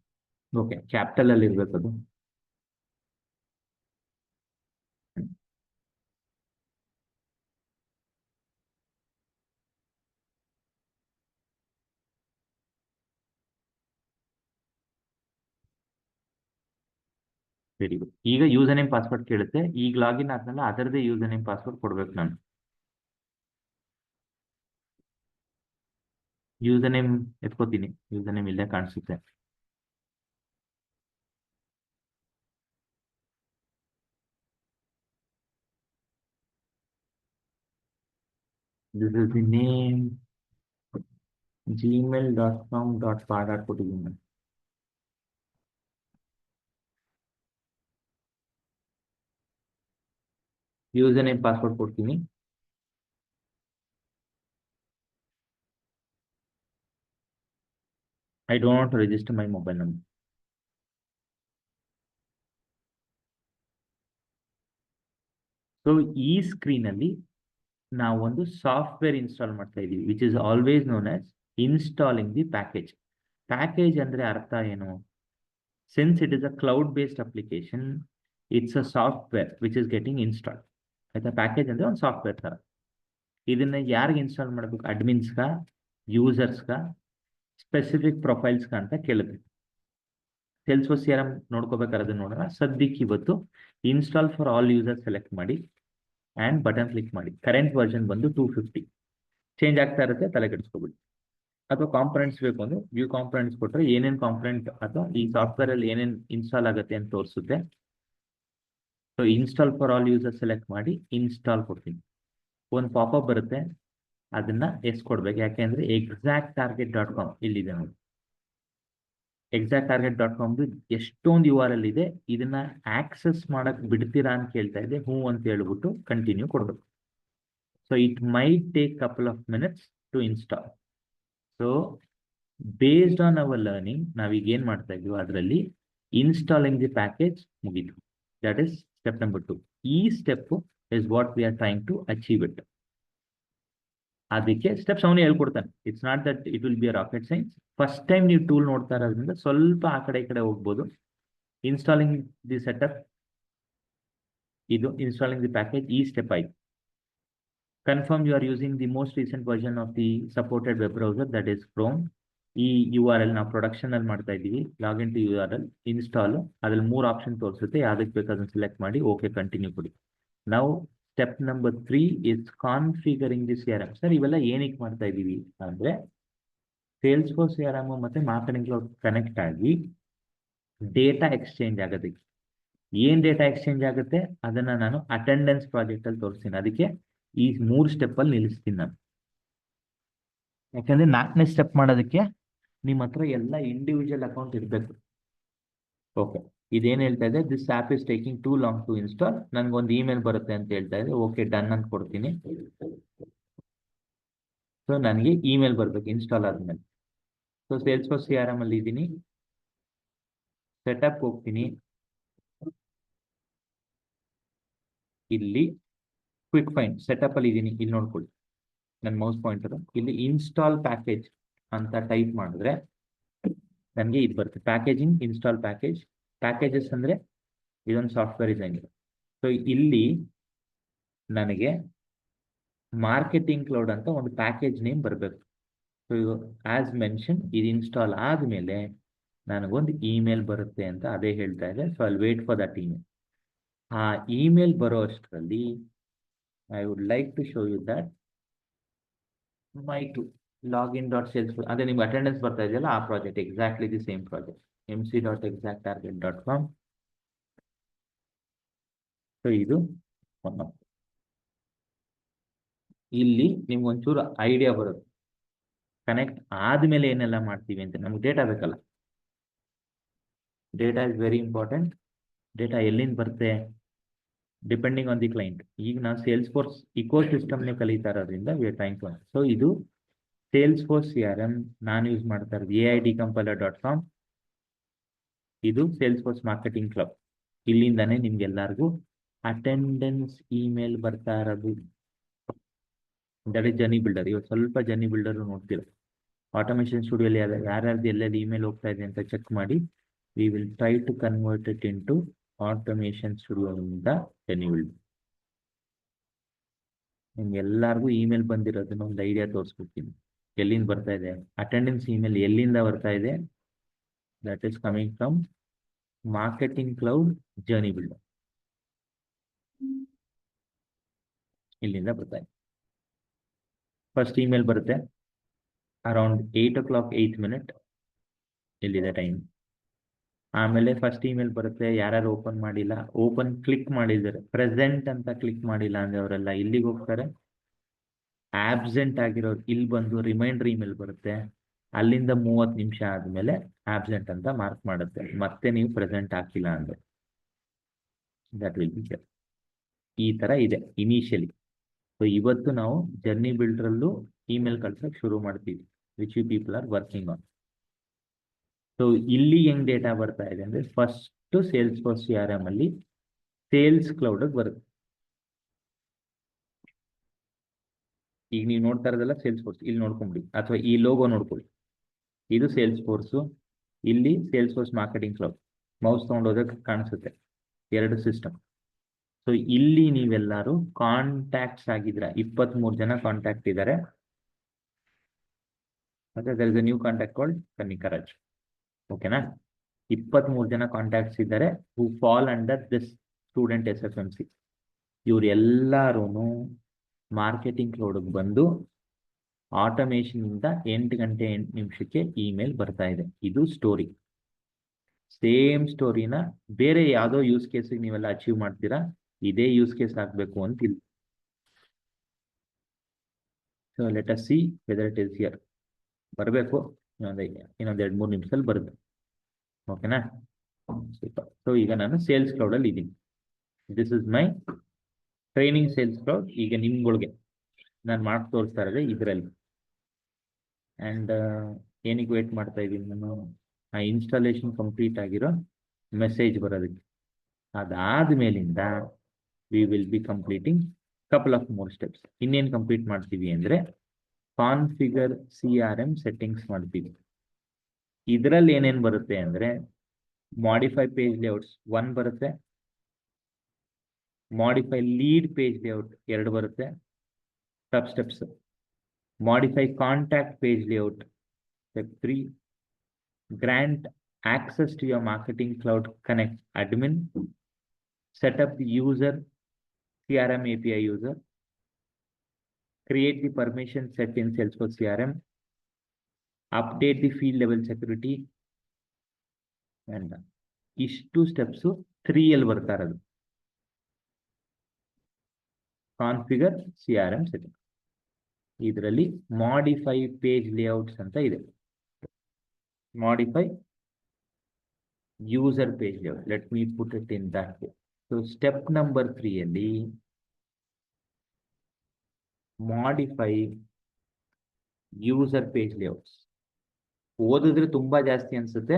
ಓಕೆ, ಕ್ಯಾಪಿಟಲ್ ಅಲ್ಲಿ ಇರ್ಬೇಕು ಅದು. Very good. ಈಗ ಯೂಸರ್ ನೇಮ್ ಪಾಸ್ವರ್ಡ್ ಕೇಳುತ್ತೆ. ಈಗ ಲಾಗಿನ್ ಆದ್ಮೇಲೆ ಅದರದೇ ಯೂಸರ್ ನೇಮ್ ಪಾಸ್ವರ್ಡ್ ಕೊಡ್ಬೇಕು ನಾನು. ಯೂಸರ್ ನೇಮ್ ಎತ್ಕೋತೀನಿ, ಯೂಸರ್ ನೇಮ್ ಇಲ್ಲೇ ಕಾಣಿಸುತ್ತೆ. This is the name, gmail.com.pa ಕೊಟ್ಟಿದ್ದೀನಿ. ಯೂಸರ್ ನೇಮ್ ಪಾಸ್ವರ್ಡ್ ಕೊಡ್ತೀನಿ. I don't register my mobile number. So ಈ ಸ್ಕ್ರೀನಲ್ಲಿ ನಾವು ಒಂದು ಸಾಫ್ಟ್ವೇರ್ ಇನ್ಸ್ಟಾಲ್ ಮಾಡ್ತಾ ಇದ್ದೀವಿ, which is always known as installing the package. Package ಅಂದ್ರೆ ಅರ್ಥ ಏನು? Since it is a cloud based application, it's a software which is getting install. ಆಯ್ತಾ? Package ಅಂದ್ರೆ ಒಂದು ಸಾಫ್ಟ್ವೇರ್ ತರ. ಇದನ್ನ ಯಾರಿಗೆ ಇನ್ಸ್ಟಾಲ್ ಮಾಡಬೇಕು? ಅಡ್ಮಿನ್ಸ್ಗ, ಯೂಸರ್ಸ್ಗ, ಸ್ಪೆಸಿಫಿಕ್ ಪ್ರೊಫೈಲ್ಸ್ಗ ಅಂತ ಕೇಳಿದ್ವಿ. ಸೇಲ್ಸ್ಫೋರ್ಸ್ CRM ನೋಡ್ಕೋಬೇಕಾದ್ರೆ ಅದನ್ನ ನೋಡೋಣ. ಸದ್ಯಕ್ಕೆ ಇವತ್ತು install for all user select ಮಾಡಿ ಆ್ಯಂಡ್ ಬಟನ್ ಕ್ಲಿಕ್ ಮಾಡಿ. ಕರೆಂಟ್ ವರ್ಷನ್ ಬಂದು 250, ಚೇಂಜ್ ಆಗ್ತಾ ಇರುತ್ತೆ, ತಲೆ ಕೆಡಿಸ್ಕೊಬಿಡಿ. ಅಥವಾ ಕಾಂಪೊನೆಂಟ್ಸ್ ಬೇಕು ಅಂದ್ರೆ ವ್ಯೂ ಕಾಂಪೊನೆಂಟ್ಸ್ ಕೊಟ್ಟರೆ ಏನೇನು ಕಾಂಪೊನೆಂಟ್ ಅಥವಾ ಈ ಸಾಫ್ಟ್ವೇರ್ ಅಲ್ಲಿ ಏನೇನು ಇನ್ಸ್ಟಾಲ್ ಆಗುತ್ತೆ ಅಂತ ತೋರಿಸುತ್ತೆ. So install for all user select ಮಾಡಿ ಇನ್ಸ್ಟಾಲ್ ಕೊಡ್ತೀನಿ. ಒಂದು ಪಾಪಪ್ ಬರುತ್ತೆ, ಅದನ್ನ ಕೊಡ್ಬೇಕು. ಯಾಕೆಂದ್ರೆ exacttarget.com ಇಲ್ಲಿದೆ ನೋಡಿ. exacttarget.com ಎಷ್ಟೊಂದು URL ಇದೆ, ಇದನ್ನ ಆಕ್ಸೆಸ್ ಮಾಡಕ್ ಬಿಡ್ತೀರಾ ಅಂತ ಕೇಳ್ತಾ ಇದೆ. ಹ್ಞೂ ಅಂತ ಹೇಳ್ಬಿಟ್ಟು ಕಂಟಿನ್ಯೂ ಕೊಡ್ಬೇಕು. So it might take couple of minutes to install. So based on our learning ನಾವೀಗ ಏನ್ ಮಾಡ್ತಾ ಇದ್ವಿ, ಅದರಲ್ಲಿ ಇನ್ಸ್ಟಾಲಿಂಗ್ ದಿ ಪ್ಯಾಕೇಜ್ ಮುಗಿತು. That is step number 2. ಈ step is what we are trying to achieve it. ಅದಕ್ಕೆ steps ಅವನೇ ಹೇಳ್ಕೊಡ್ತಾನೆ. It's not that it will be a rocket science. First time ನೀವು ಟೂಲ್ ನೋಡ್ತಾ ಇರೋದ್ರಿಂದ ಸ್ವಲ್ಪ ಆ ಕಡೆ ಈ ಕಡೆ ಹೋಗ್ಬೋದು. ಇನ್ಸ್ಟಾಲಿಂಗ್ ದಿ ಸೆಟಪ್, ಇದು ಇನ್ಸ್ಟಾಲಿಂಗ್ ದಿ ಪ್ಯಾಕೇಜ್, ಈ ಸ್ಟೆಪ್ ಆಯ್ತು. Confirm you are using the most recent version of the supported web browser, that is chrome. ಈ URL ನಾವು ಪ್ರೊಡಕ್ಷನ್ ಅಲ್ಲಿ ಮಾಡ್ತಾ ಇದ್ದೀವಿ. ಲಾಗಿನ್ ಟು URL, ಇನ್ಸ್ಟಾಲ್, ಅದ್ರಲ್ಲಿ 3 ಆಪ್ಷನ್ ತೋರಿಸುತ್ತೆ. ಯಾವ್ದಕ್ಕೆ ಬೇಕಾದ್ರೆ ಸೆಲೆಕ್ಟ್ ಮಾಡಿ ಓಕೆ ಕಂಟಿನ್ಯೂ ಕೊಡಿ. ನಾವು step number 3 is configuring the CRM. Sir ಇವೆಲ್ಲ ಏನಕ್ಕೆ ಮಾಡ್ತಾ ಇದ್ದೀವಿ ಅಂದ್ರೆ ಸೇಲ್ಸ್ಫೋರ್ಸ್ CRM ಮತ್ತೆ ಮಾರ್ಕೆಟಿಂಗ್ ಕ್ಲೌಡ್ ಕನೆಕ್ಟ್ ಆಗಿ ಡೇಟಾ ಎಕ್ಸ್ಚೇಂಜ್ ಆಗೋದಕ್ಕೆ. ಏನ್ ಡೇಟಾ ಎಕ್ಸ್ಚೇಂಜ್ ಆಗುತ್ತೆ ಅದನ್ನ ನಾನು ಅಟೆಂಡೆನ್ಸ್ ಪ್ರಾಜೆಕ್ಟ್ ಅಲ್ಲಿ ತೋರಿಸ್ತೀನಿ. ಅದಕ್ಕೆ ಈ 3 ಸ್ಟೆಪ್ ಅಲ್ಲಿ ನಿಲ್ಲಿಸ್ತೀನಿ ನಾನು. ಯಾಕಂದ್ರೆ 4ನೇ ಸ್ಟೆಪ್ ಮಾಡೋದಕ್ಕೆ ನಿಮ್ಮ ಹತ್ರ ಎಲ್ಲ ಇಂಡಿವಿಜುವಲ್ ಅಕೌಂಟ್ ಇರಬೇಕು. ಓಕೆ, ಇದೇನು ಹೇಳ್ತಾ ಇದೆ, this app is taking too long to install. ನನ್ಗೊಂದು ಇಮೇಲ್ ಬರುತ್ತೆ ಅಂತ ಹೇಳ್ತಾ ಇದೆ. ಓಕೆ ಡನ್ ಅಂತ ಕೊಡ್ತೀನಿ. ಸೊ ನನಗೆ ಇಮೇಲ್ ಬರ್ಬೇಕು ಇನ್ಸ್ಟಾಲ್ ಆದ್ಮೇಲೆ. ಸೊ ಸೇಲ್ಸ್ಫೋರ್ಸ್ CRM ಅಲ್ಲಿ ಇದ್ದೀನಿ, ಸೆಟಪ್ ಹೋಗ್ತೀನಿ. ಇಲ್ಲಿ ಕ್ವಿಕ್ ಫೈಂಡ್ ಸೆಟಪ್ ಅಲ್ಲಿ ಇದ್ದೀನಿ, ಇಲ್ಲಿ ನೋಡ್ಕೊಳ್ಳಿ ನನ್ನ ಮೌಸ್ ಪಾಯಿಂಟರ್. ಇಲ್ಲಿ ಇನ್ಸ್ಟಾಲ್ ಪ್ಯಾಕೇಜ್ ಅಂತ ಟೈಪ್ ಮಾಡಿದ್ರೆ ನನಗೆ ಇದು ಬರುತ್ತೆ, ಪ್ಯಾಕೇಜಿಂಗ್ ಇನ್ಸ್ಟಾಲ್ ಪ್ಯಾಕೇಜ್. ಪ್ಯಾಕೇಜಸ್ ಅಂದ್ರೆ ಇದೊಂದು ಸಾಫ್ಟ್ವೇರ್ ಇದ್ದಂಗೆ. ಸೊ ಇಲ್ಲಿ ನನಗೆ ಮಾರ್ಕೆಟಿಂಗ್ ಕ್ಲೌಡ್ ಅಂತ ಒಂದು ಪ್ಯಾಕೇಜ್ ನೇಮ್ ಬರಬೇಕು. ಸೊ ಆಸ್ ಮೆನ್ಷನ್ ಇದು ಇನ್ಸ್ಟಾಲ್ ಆದಮೇಲೆ ನನಗೊಂದು ಇಮೇಲ್ ಬರುತ್ತೆ ಅಂತ ಅದೇ ಹೇಳ್ತಾ ಇದೆ. ಸೊ ಅಲ್ಲಿ ವೇಟ್ ಫಾರ್ ದಟ್ ಇಮೇಲ್. ಆ ಇಮೇಲ್ ಬರೋ ಅಷ್ಟರಲ್ಲಿ I would like to show you that my to login.salesforce, ಅದೇ ನಿಮ್ಗೆ ಅಟೆಂಡೆನ್ಸ್ ಬರ್ತಾ ಇದೆಯಲ್ಲ ಆ project, exactly the same project, mc.exacttarget.com. So ಇದು ಇಲ್ಲಿ ನಿಮ್ಗೆ ಒಂಚೂರು ಐಡಿಯಾ ಬರುತ್ತೆ ಕನೆಕ್ಟ್ ಆದ್ಮೇಲೆ ಏನೆಲ್ಲ ಮಾಡ್ತೀವಿ ಅಂತ. ನಮ್ಗೆ ಡೇಟಾ ಬೇಕಲ್ಲ, data is very important. Data ಎಲ್ಲಿಂದ ಬರುತ್ತೆ ಡಿಪೆಂಡಿಂಗ್ ಆನ್ ದಿ ಕ್ಲೈಂಟ್. ಈಗ ನಾವು ಸೇಲ್ಸ್ಫೋರ್ಸ್ ಇಕೋ ಸಿಸ್ಟಮ್ನೇ ಕಲಿತಾ ಇರೋದ್ರಿಂದ we are trying to. So ಇದು ಸೇಲ್ಸ್ಫೋರ್ಸ್ CRM ನಾನು ಯೂಸ್ ಮಾಡ್ತಾ ಇರೋದು AIDcompiler.com. ಇದು ಸೇಲ್ಸ್ಫೋರ್ಸ್ ಮಾರ್ಕೆಟಿಂಗ್ ಕ್ಲಬ್. ಇಲ್ಲಿಂದಾನೇ ನಿಮ್ಗೆಲ್ಲರಿಗೂ ಅಟೆಂಡೆನ್ಸ್ ಇಮೇಲ್ ಬರ್ತಾ ಇರೋದು. That is journey builder. ಇವತ್ತು ಸ್ವಲ್ಪ ಜರ್ನಿ ಬಿಲ್ಡರ್ ನೋಡ್ತೀರ. ಆಟೋಮೇಷನ್ ಸ್ಟುಡಿಯೋಲಿ ಯಾರ್ಯಾರ್ದು ಎಲ್ಲೆಲ್ಲಿ ಇಮೇಲ್ ಹೋಗ್ತಾ ಇದೆ ಅಂತ ಚೆಕ್ ಮಾಡಿ. We will try to convert it into automation ಸ್ಟುಡಿಯೋದಿಂದ ಜರ್ನಿ ಬಿಲ್ಡರ್. ನಿಮ್ಗೆಲ್ಲರಿಗೂ ಇಮೇಲ್ ಬಂದಿರೋದನ್ನ ಒಂದು ಐಡಿಯಾ ತೋರಿಸ್ಬಿಡ್ತೀನಿ. ಎಲ್ಲಿಂದ ಬರ್ತಾ ಇದೆ ಅಟೆಂಡೆನ್ಸ್ ಇಮೇಲ್, ಎಲ್ಲಿಂದ ಬರ್ತಾ ಇದೆ? That is coming from marketing cloud journey builder. ಇಲ್ಲಿಂದ ಬರ್ತಾ ಇದೆ. ಫಸ್ಟ್ ಇಮೇಲ್ ಬರುತ್ತೆ ಅರೌಂಡ್ 8 o'clock 8 ಇಲ್ಲಿದೆ ಟೈಮ್. ಆಮೇಲೆ ಫಸ್ಟ್ ಇಮೇಲ್ ಬರುತ್ತೆ, ಯಾರ್ಯಾರು ಓಪನ್ ಮಾಡಿಲ್ಲ, ಓಪನ್ ಕ್ಲಿಕ್ ಮಾಡಿದ್ದಾರೆ, ಪ್ರೆಸೆಂಟ್ ಅಂತ ಕ್ಲಿಕ್ ಮಾಡಿಲ್ಲ ಅಂದ್ರೆ ಅವರೆಲ್ಲ ಇಲ್ಲಿಗೆ ಹೋಗ್ತಾರೆ. ಆಬ್ಸೆಂಟ್ ಆಗಿರೋರು ಇಲ್ಲಿ ಬಂದು ರಿಮೈಂಡರ್ ಇಮೇಲ್ ಬರುತ್ತೆ. ಅಲ್ಲಿಂದ 30 ನಿಮಿಷ ಆದ್ಮೇಲೆ ಆಬ್ಸೆಂಟ್ ಅಂತ ಮಾರ್ಕ್ ಮಾಡುತ್ತೆ. ಮತ್ತೆ ನೀವು ಪ್ರೆಸೆಂಟ್ ಹಾಕಿಲ್ಲ ಅಂದ್ರೆ ದಟ್ ವಿಲ್ ಬಿ ದೇರ್. ಈ ತರ ಇದೆ ಇನಿಷಿಯಲಿ. ಸೊ ಇವತ್ತು ನಾವು ಜರ್ನಿ ಬಿಲ್ಡರಲ್ಲೂ ಇಮೇಲ್ ಕಳ್ಸಕ್ ಶುರು ಮಾಡ್ತೀವಿ, which you people are working on. So ಇಲ್ಲಿ ಹೆಂಗ್ ಡೇಟಾ ಬರ್ತಾ ಇದೆ ಅಂದ್ರೆ ಫಸ್ಟ್ ಸೇಲ್ಸ್ಫೋರ್ಸ್ CRM ಅಲ್ಲಿ ಸೇಲ್ಸ್ ಕ್ಲೌಡ್ ಬರುತ್ತೆ. ಈಗ ನೀವು ನೋಡ್ತಾ ಇರೋದಲ್ಲ ಸೇಲ್ಸ್ ಫೋರ್ಸ್, ಇಲ್ಲಿ ನೋಡ್ಕೊಂಬಿಡಿ, ಅಥವಾ ಈ ಲೋಗೋ ನೋಡ್ಕೊಳ್ಳಿ, ಇದು ಸೇಲ್ಸ್ ಫೋರ್ಸು, ಇಲ್ಲಿ Salesforce marketing cloud. Mouse ತೊಗೊಂಡೋದಕ್ಕೆ ಕಾಣಿಸುತ್ತೆ ಎರಡು ಸಿಸ್ಟಮ್. ಸೊ ಇಲ್ಲಿ ನೀವೆಲ್ಲರೂ ಕಾಂಟ್ಯಾಕ್ಟ್ಸ್ ಆಗಿದ್ರ, 23 ಜನ ಕಾಂಟ್ಯಾಕ್ಟ್ ಇದ್ದಾರೆ. ಮತ್ತೆ there is a new contact called Kannikaraj. ಓಕೆನಾ? 23 ಜನ ಕಾಂಟ್ಯಾಕ್ಟ್ಸ್ ಇದ್ದಾರೆ who fall under this student SFMC. ಇವರೆಲ್ಲರೂ ಮಾರ್ಕೆಟಿಂಗ್ ಕ್ಲೌಡ್ಗೆ ಬಂದು ಆಟೋಮೇಷನ್ ಇಂದ 8 ಗಂಟೆ 8 ನಿಮಿಷಕ್ಕೆ ಇಮೇಲ್ ಬರ್ತಾ ಇದೆ. ಇದು ಸ್ಟೋರಿ. ಸೇಮ್ ಸ್ಟೋರಿನ ಬೇರೆ ಯಾವುದೋ ಯೂಸ್ ಕೇಸಿಗೆ ನೀವೆಲ್ಲ ಅಚೀವ್ ಮಾಡ್ತೀರಾ, ಇದೇ ಯೂಸ್ ಕೇಸ್ ಆಗಬೇಕು ಅಂತಿಲ್ಲ. So let us see whether it is here. ಬರಬೇಕು, ಇನ್ನೊಂದು 2-3 ನಿಮಿಷದಲ್ಲಿ ಬರುತ್ತೆ. ಓಕೆನಾ? ಸೂಪರ್. ಸೊ ಈಗ ನಾನು ಸೇಲ್ಸ್ ಕ್ಲೌಡಲ್ಲಿ ಇದ್ದೀನಿ. This is my training sales cloud. ಈಗ ನಿಮ್ಗಳಿಗೆ ನಾನು ಮಾಡಿ ತೋರಿಸ್ತಾ ಇರೋದೇ ಇದರಲ್ಲಿ. ಆ್ಯಂಡ್ ಏನಕ್ಕೆ ವೇಟ್ ಮಾಡ್ತಾ ಇದ್ದೀನಿ ನಾನು? ಆ ಇನ್ಸ್ಟಾಲೇಷನ್ ಕಂಪ್ಲೀಟ್ ಆಗಿರೋ ಮೆಸೇಜ್ ಬರೋದಕ್ಕೆ. ಅದಾದ ಮೇಲಿಂದ we will be completing couple of more steps. ಇನ್ನೇನು ಕಂಪ್ಲೀಟ್ ಮಾಡ್ತೀವಿ ಅಂದರೆ ಕಾನ್ಫಿಗರ್ CRM ಸೆಟ್ಟಿಂಗ್ಸ್ ಮಾಡ್ತೀವಿ. ಇದರಲ್ಲಿ ಏನೇನು ಬರುತ್ತೆ ಅಂದರೆ ಮಾಡಿಫೈ ಪೇಜ್ ಲೇಔಟ್ಸ್ 1 ಬರುತ್ತೆ, ಮಾಡಿಫೈ ಲೀಡ್ ಪೇಜ್ ಲೇಔಟ್ 2 ಬರುತ್ತೆ, sub steps. Modify contact page layout step 3, grant access to your marketing cloud connect admin, set up the user CRM API user, create the permission set in Salesforce CRM, update the field level security, and ಇಷ್ಟು steps 3 ಬರ್ತಾ ಇರೋದು. Configure CRM setting. ಇದರಲ್ಲಿ modify page layouts ಅಂತ ಇದೆ. modify user page layout. Let me put it in that way. So step number 3 ಅಲ್ಲಿ modify user page layouts. ಓದಿದ್ರೆ ತುಂಬಾ ಜಾಸ್ತಿ ಅನ್ಸುತ್ತೆ,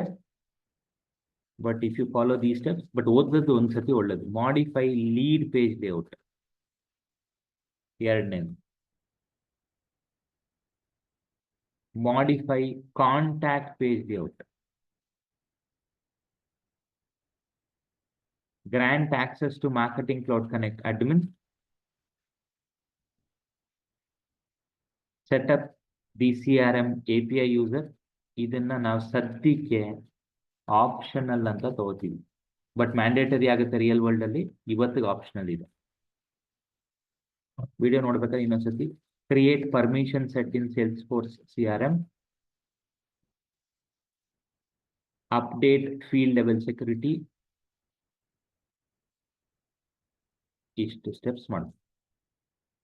but if you follow the steps, but ಓದಿದ್ದು ಒಂದ್ಸತಿ ಒಳ್ಳೇದು. ಮಾಡಿಫೈ ಲೀಡ್ ಪೇಜ್ ಲೇಔಟ್ 2ನೇದು. modify contact page layout, grant access to marketing cloud connect admin, set up the CRM API user. ಇದನ್ನ ನಾವು ಸದ್ಯಕ್ಕೆ ಆಪ್ಷನಲ್ ಅಂತ ತಗೋತೀವಿ, ಬಟ್ ಮ್ಯಾಂಡೇಟರಿ ಆಗುತ್ತೆ ರಿಯಲ್ ವರ್ಲ್ಡ್ ಅಲ್ಲಿ. ಇವತ್ತಿಗೆ ಆಪ್ಷನಲ್ ಇದೆ. ವಿಡಿಯೋ ನೋಡ್ಬೇಕಾದ್ರೆ ಇನ್ನೊಂದ್ಸತಿ create permission set in Salesforce CRM, update field level security. ಇಷ್ಟು ಸ್ಟೆಪ್ಸ್ ಮಾಡಿ.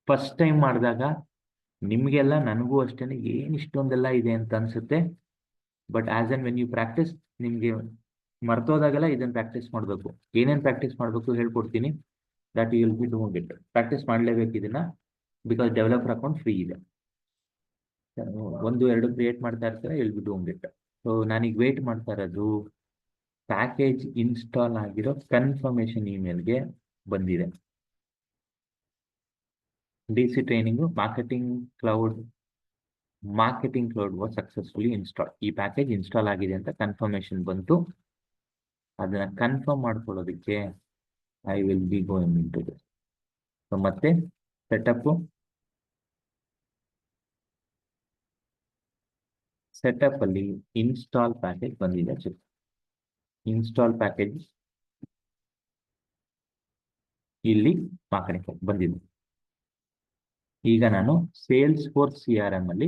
ಫಸ್ಟ್ ಟೈಮ್ ಮಾಡಿದಾಗ ನಿಮಗೆಲ್ಲ, ನನಗೂ ಅಷ್ಟೇ, ಏನು ಇಷ್ಟೊಂದೆಲ್ಲ ಇದೆ ಅಂತ ಅನ್ಸುತ್ತೆ. But as and when you practice, ನಿಮಗೆ ಮರ್ತೋದಾಗೆಲ್ಲ ಇದನ್ನು ಪ್ರಾಕ್ಟೀಸ್ ಮಾಡಬೇಕು. ಏನೇನು ಪ್ರಾಕ್ಟೀಸ್ ಮಾಡಬೇಕು ಹೇಳ್ಕೊಡ್ತೀನಿ. That you will be doing it. Practice ಮಾಡಲೇಬೇಕು ಇದನ್ನ, ಬಿಕಾಸ್ ಡೆವಲಪರ್ ಅಕೌಂಟ್ ಫ್ರೀ ಇದೆ. 1-2 ಕ್ರಿಯೇಟ್ ಮಾಡ್ತಾ ಇರ್ತಾರೆ, will be doing it. So ನಾನೀಗ ವೇಟ್ ಮಾಡ್ತಾ ಇರೋದು ಪ್ಯಾಕೇಜ್ ಇನ್ಸ್ಟಾಲ್ ಆಗಿರೋ ಕನ್ಫರ್ಮೇಷನ್ ಇಮೇಲ್ಗೆ ಬಂದಿದೆ. DC training marketing cloud was successfully install. ಈ ಪ್ಯಾಕೇಜ್ ಇನ್ಸ್ಟಾಲ್ ಆಗಿದೆ ಅಂತ ಕನ್ಫರ್ಮೇಷನ್ ಬಂತು. ಅದನ್ನ ಕನ್ಫರ್ಮ್ ಮಾಡ್ಕೊಳ್ಳೋದಕ್ಕೆ I will be going in to this. So ಮತ್ತೆ ಸೆಟಪ್ ಅಲ್ಲಿ ಇನ್ಸ್ಟಾಲ್ ಪ್ಯಾಕೇಜ್ ಬಂದಿದೆ. ಇನ್ಸ್ಟಾಲ್ ಪ್ಯಾಕೇಜ್ ಇಲ್ಲಿ ಮಾರ್ಕೆಟಿಂಗ್ ಬಂದಿದೆ. ಈಗ ನಾನು ಸೇಲ್ಸ್ಫೋರ್ಸ್ CRM ಅಲ್ಲಿ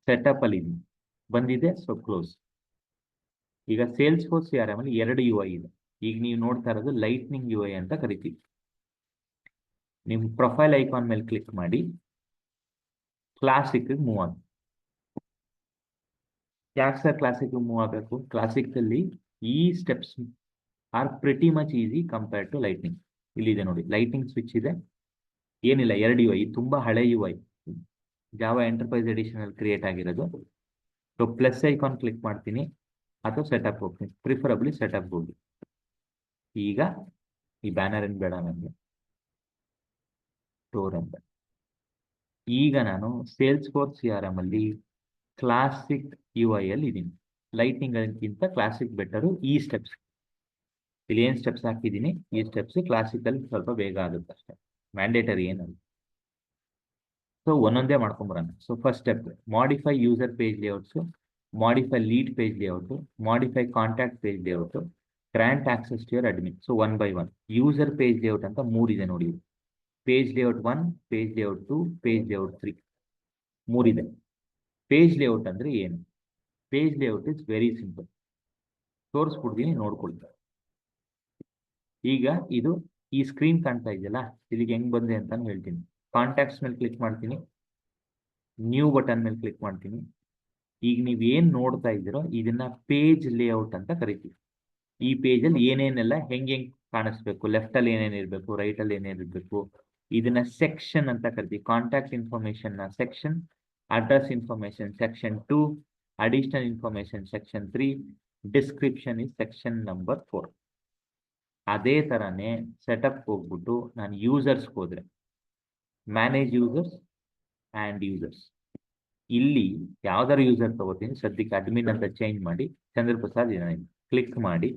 ಸೆಟಪ್ ಅಲ್ಲಿ ಬಂದಿದೆ. So close. ಈಗ ಸೇಲ್ಸ್ಫೋರ್ಸ್ CRM ಅಲ್ಲಿ 2 UI ಇದೆ. ಈಗ ನೀವು ನೋಡ್ತಾ ಇರೋದು ಲೈಟ್ನಿಂಗ್ UI ಅಂತ ಕರಿತೀವಿ. ನಿಮ್ಮ ಪ್ರೊಫೈಲ್ ಐಕಾನ್ ಮೇಲೆ ಕ್ಲಿಕ್ ಮಾಡಿ ಕ್ಲಾಸಿಕ್ ಮೂವ್ ಆಗಿ. ಯಾಕೆ ಸರ್ ಕ್ಲಾಸಿಕ್ ಮೂವ್ ಆಗಬೇಕು? ಕ್ಲಾಸಿಕ್ ಅಲ್ಲಿ ಈ steps are pretty much easy compared to lightning. ಇಲ್ಲಿದೆ ನೋಡಿ, ಲೈಟ್ನಿಂಗ್ ಸ್ವಿಚ್ ಇದೆ, ಏನಿಲ್ಲ, 2 UI. ತುಂಬಾ ಹಳೆ UI, ಜಾವಾ ಎಂಟರ್ಪ್ರೈಸ್ ಎಡಿಷನ್ ಅಲ್ಲಿ ಕ್ರಿಯೇಟ್ ಆಗಿರೋದು. ಸೊ ಪ್ಲಸ್ ಐಕಾನ್ ಕ್ಲಿಕ್ ಮಾಡ್ತೀನಿ ಅಥವಾ ಸೆಟಪ್ ಹೋಗ್ತೀನಿ. ಪ್ರಿಫರಬ್ಲಿ ಸೆಟಪ್ ಹೋಗಿ. ಈಗ ಈ ಬ್ಯಾನರ್ ಏನು ಬೇಡ ನನಗೆ, ಸ್ಟೋರ್ ಅಂತ ಈಗ ನಾನು ಸೇಲ್ಸ್ ಫೋರ್ಸ್ CRM ಅಲ್ಲಿ ಕ್ಲಾಸಿಕ್ UI ಅಲ್ಲಿ ಇದ್ದೀನಿ. ಲೈಟ್ನಿಂಗ್ ಅದಕ್ಕಿಂತ ಕ್ಲಾಸಿಕ್ ಬೆಟರು ಈ ಸ್ಟೆಪ್ಸ್. ಇಲ್ಲಿ ಏನು ಸ್ಟೆಪ್ಸ್ ಹಾಕಿದ್ದೀನಿ, ಈ ಸ್ಟೆಪ್ಸ್ ಕ್ಲಾಸಿಕಲ್ ಸ್ವಲ್ಪ ಬೇಗ ಆಗುತ್ತೆ ಅಷ್ಟೇ, ಮ್ಯಾಂಡೇಟರಿ ಏನಲ್ಲ. ಸೊ ಒಂದೊಂದೇ ಮಾಡ್ಕೊಂಬರೋಣ. So first step, modify user page layouts, modify lead page layout, modify contact page layout, grant access to your admin. So 1 by 1 user page layout ಅಂತ 3 ಇದೆ ನೋಡಿ. Page layout 1, page layout 2, page layout 3, 3 ಇದೆ. Page layout ಅಂದ್ರೆ ಏನು? Page layout is very simple. ತೋರಿಸ್ಬಿಡ್ತೀನಿ, ನೋಡ್ಕೊಳ್ತಾರೆ. ಈಗ ಇದು ಈ ಸ್ಕ್ರೀನ್ ಕಾಣ್ತಾ ಇದೆಯಲ್ಲ, ಇಲ್ಲಿಗೆ ಹೆಂಗ್ ಬಂದೆ ಅಂತಾನು ಹೇಳ್ತೀನಿ. ಕಾಂಟ್ಯಾಕ್ಟ್ಸ್ ಮೇಲೆ ಕ್ಲಿಕ್ ಮಾಡ್ತೀನಿ, ನ್ಯೂ ಬಟನ್ ಮೇಲೆ ಕ್ಲಿಕ್ ಮಾಡ್ತೀನಿ. ಈಗ ನೀವೇನ್ ನೋಡ್ತಾ ಇದ್ದೀರೋ ಇದನ್ನ ಪೇಜ್ ಲೇಔಟ್ ಅಂತ ಕರಿತೀವಿ. ಈ ಪೇಜಲ್ಲಿ ಏನೇನೆಲ್ಲ ಹೆಂಗೆ ಕಾಣಿಸ್ಬೇಕು, ಲೆಫ್ಟ್ ಅಲ್ಲಿ ಏನೇನು ಇರಬೇಕು, ರೈಟ್ ಅಲ್ಲಿ ಏನೇನು ಇರಬೇಕು, ಇದನ್ನ ಸೆಕ್ಷನ್ ಅಂತ ಕರಿತೀವಿ. ಕಾಂಟ್ಯಾಕ್ಟ್ ಇನ್ಫಾರ್ಮೇಶನ್ ನ section, address information section 2, additional information section 3, description is section number 4. ಅದೇ ತರನೇ ಸೆಟಪ್ ಹೋಗ್ಬಿಟ್ಟು ನಾನು ಯೂಸರ್ಸ್ ಹೋದ್ರೆ, ಮ್ಯಾನೇಜ್ ಯೂಸರ್ಸ್ ಆ್ಯಂಡ್ ಯೂಸರ್ಸ್, ಇಲ್ಲಿ ಯಾವ್ದಾರು ಯೂಸರ್ ತಗೋತೀನಿ. ಸದ್ಯಕ್ಕೆ ಅಡ್ಮಿನ್ ಅಂತ ಚೇಂಜ್ ಮಾಡಿ ಚಂದ್ರಪ್ರಸಾದ್ ಇದನ್ನ ಕ್ಲಿಕ್ ಮಾಡಿ,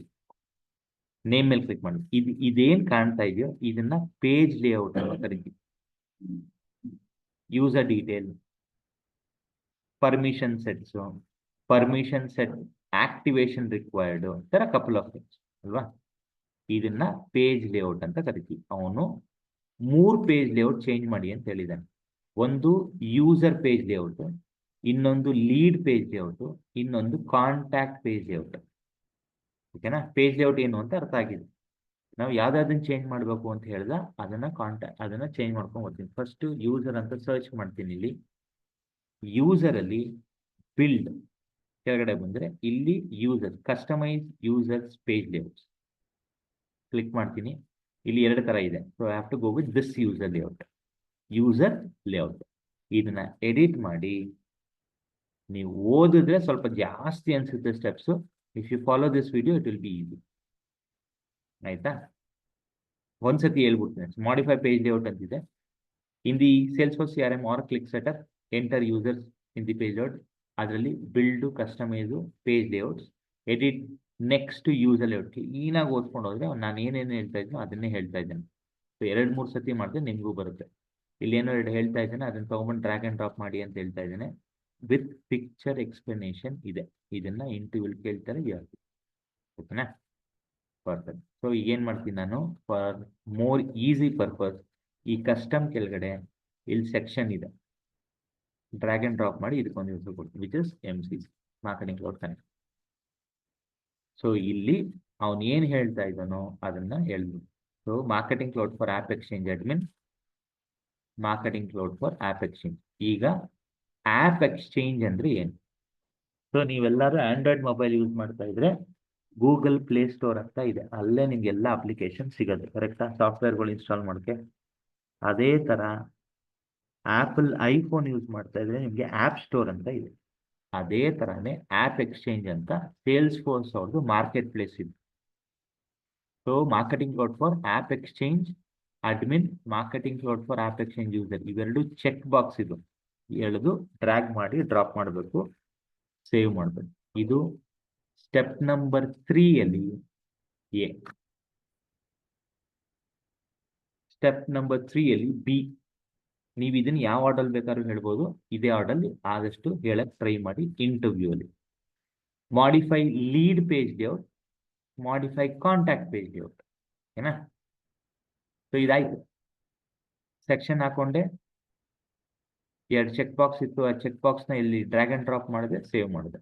ನೇಮ್ ಮೇಲೆ ಕ್ಲಿಕ್ ಮಾಡಿ. ಇದೇನ್ ಕಾಣ್ತಾ ಇದೆಯೋ ಇದನ್ನ ಪೇಜ್ ಲೇಔಟ್ ಅಂತ ಕರಿತೀವಿ. User detail, permission sets, permission set activation required, ತರ ಕಪಲ್ ಆಫ್ ಥಿಂಗ್ಸ್ ಅಲ್ವಾ. ಇದನ್ನ ಪೇಜ್ ಲೇಔಟ್ ಅಂತ ಕರಿತೀವಿ. ಅವನು 3 ಪೇಜ್ ಲೇಔಟ್ ಚೇಂಜ್ ಮಾಡಿ ಅಂತ ಹೇಳಿದ್ದಾನೆ. ಒಂದು ಯೂಸರ್ ಪೇಜ್ ಲೇಔಟ್, ಇನ್ನೊಂದು ಲೀಡ್ ಪೇಜ್ ಲೇಔಟ್, ಇನ್ನೊಂದು ಕಾಂಟ್ಯಾಕ್ಟ್ ಪೇಜ್ ಲೇಔಟ್. ಓಕೆನಾ? ಪೇಜ್ ಲೇಔಟ್ ಏನು ಅಂತ ಅರ್ಥ ಆಗಿದೆ. ನಾವು ಯಾವ್ದಾದನ್ನ ಚೇಂಜ್ ಮಾಡಬೇಕು ಅಂತ ಹೇಳ್ದ ಅದನ್ನ ಚೇಂಜ್ ಮಾಡ್ಕೊಂಡು ಬರ್ತೀನಿ. ಫಸ್ಟ್ ಯೂಸರ್ ಅಂತ ಸರ್ಚ್ ಮಾಡ್ತೀನಿ. ಇಲ್ಲಿ ಯೂಸರ್ ಅಲ್ಲಿ ಬಿಲ್ಡ್ ಕೆಳಗಡೆ ಬಂದ್ರೆ ಇಲ್ಲಿ user, customise users page layouts click ಮಾಡ್ತೀನಿ. ಇಲ್ಲಿ 2 ತರ ಇದೆ. So I have to go with this user layout. User layout ಇದನ್ನ ಎಡಿಟ್ ಮಾಡಿ ನೀವು ಓದಿದ್ರೆ ಸ್ವಲ್ಪ ಜಾಸ್ತಿ ಅನ್ಸುತ್ತೆ steps. If you follow this video it will be easy. ಆಯ್ತಾ? ಒಂದ್ಸತಿ ಹೇಳ್ಬಿಡ್ತೀನಿ. ಮಾಡಿಫೈ ಪೇಜ್ ಲೇಔಟ್ ಅಂತಿದೆ. In the Salesforce CRM or click setup, enter users in the page layout. ಅದರಲ್ಲಿ build, customise, page layouts, edit, next user layout. ಕ್ಲೀನಾಗಿ ಓದ್ಕೊಂಡು ಹೋದ್ರೆ ನಾನು ಏನೇನು ಹೇಳ್ತಾ ಇದ್ದೀನೋ ಅದನ್ನೇ ಹೇಳ್ತಾ ಇದ್ದೇನೆ. ಸೊ 2-3 ಸತಿ ಮಾಡಿದ್ರೆ ನಿಮಗೂ ಬರುತ್ತೆ. ಇಲ್ಲಿ ಏನೋ 2 ಹೇಳ್ತಾ ಇದ್ದೇನೆ, ಅದನ್ನ ತಗೊಂಡ್ಬಂದು ಡ್ರ್ಯಾಗ್ ಅಂಡ್ ಡ್ರಾಪ್ ಮಾಡಿ ಅಂತ ಹೇಳ್ತಾ ಇದ್ದೇನೆ. ವಿತ್ ಪಿಕ್ಚರ್ ಎಕ್ಸ್ಪ್ಲನೇಷನ್ ಇದೆ. ಇದನ್ನ ಇಂಟರ್ವ್ಯೂ ಕೇಳ್ತಾರೆ. ಓಕೆನಾ? ಪರ್ಫೆಕ್ಟ್. ಸೊ ಏನ್ ಮಾಡ್ತೀನಿ ನಾನು, ಫಾರ್ ಮೋರ್ ಈಸಿ ಪರ್ಪಸ್ ಈ ಕಸ್ಟಮ್ ಕೆಳಗಡೆ ಇಲ್ಲಿ ಸೆಕ್ಷನ್ ಇದೆ, ಡ್ರ್ಯಾಗ್ ಅಂಡ್ ಡ್ರಾಪ್ ಮಾಡಿ ಇದಕ್ಕೊಂದು ಹೆಸರು ಕೊಡ್ತೀನಿ, which is MCC, marketing cloud connect. So ಇಲ್ಲಿ ಅವನು ಏನು ಹೇಳ್ತಾ ಇದ್ದಾನೋ ಅದನ್ನ ಹೇಳ್ಬೋದು. So marketing cloud for app exchange admin, marketing cloud for app exchange. ಈಗ ಆ್ಯಪ್ ಎಕ್ಸ್ಚೇಂಜ್ ಅಂದ್ರೆ ಏನು? ಸೊ ನೀವೆಲ್ಲರೂ ಆಂಡ್ರಾಯ್ಡ್ ಮೊಬೈಲ್ ಯೂಸ್ ಮಾಡ್ತಾ ಇದ್ರೆ ಗೂಗಲ್ ಪ್ಲೇ ಸ್ಟೋರ್ ಅಂತ ಇದೆ, ಅಲ್ಲೇ ನಿಮ್ಗೆ ಎಲ್ಲ ಅಪ್ಲಿಕೇಶನ್ ಸಿಗೋದು. ಕರೆಕ್ಟಾ? ಸಾಫ್ಟ್ವೇರ್ಗಳು ಇನ್ಸ್ಟಾಲ್ ಮಾಡೋಕ್ಕೆ. ಅದೇ ತರ ಆಪಲ್ ಐಫೋನ್ ಯೂಸ್ ಮಾಡ್ತಾ ಇದ್ರೆ ನಿಮಗೆ ಆ್ಯಪ್ ಸ್ಟೋರ್ ಅಂತ ಇದೆ. ಅದೇ ತರನೇ ಆ್ಯಪ್ ಎಕ್ಸ್ಚೇಂಜ್ ಅಂತ ಸೇಲ್ಸ್ ಫೋರ್ಸ್ ಅವ್ರದ್ದು ಮಾರ್ಕೆಟ್ ಪ್ಲೇಸ್ ಇದೆ. So marketing cloud for app exchange admin, marketing cloud for app exchange user, ಇವೆರಡು ಚೆಕ್ ಬಾಕ್ಸ್ ಇದು. ಎಳೆದು ಡ್ರ್ಯಾಗ್ ಮಾಡಿ ಡ್ರಾಪ್ ಮಾಡಬೇಕು, ಸೇವ್ ಮಾಡಬೇಕು. ಇದು ಸ್ಟೆಪ್ ನಂಬರ್ 3 ಅಲ್ಲಿ ಎ. ಸ್ಟೆಪ್ ನಂಬರ್ 3 ಅಲ್ಲಿ ಬಿ. ನೀವು ಇದನ್ನ ಯಾವ ಆರ್ಡರ್ ಬೇಕಾದ್ರೂ ಹೇಳ್ಬೋದು. ಇದೇ ಆರ್ಡರ್ ಆದಷ್ಟು ಹೇಳಕ್ ಟ್ರೈ ಮಾಡಿ ಇಂಟರ್ವ್ಯೂ ಅಲ್ಲಿ. Modify lead page layout, modify contact page layout. ಓಕೆನಾ? ಸೊ ಇದಾಯ್ತು. ಸೆಕ್ಷನ್ ಹಾಕೊಂಡೆ, 2 ಚೆಕ್ ಬಾಕ್ಸ್ ಇತ್ತು, ಆ ಚೆಕ್ ಬಾಕ್ಸ್ನ ಇಲ್ಲಿ ಡ್ರ್ಯಾಗ್ ಅಂಡ್ ಡ್ರಾಪ್ ಮಾಡಿದೆ, ಸೇವ್ ಮಾಡಿದೆ,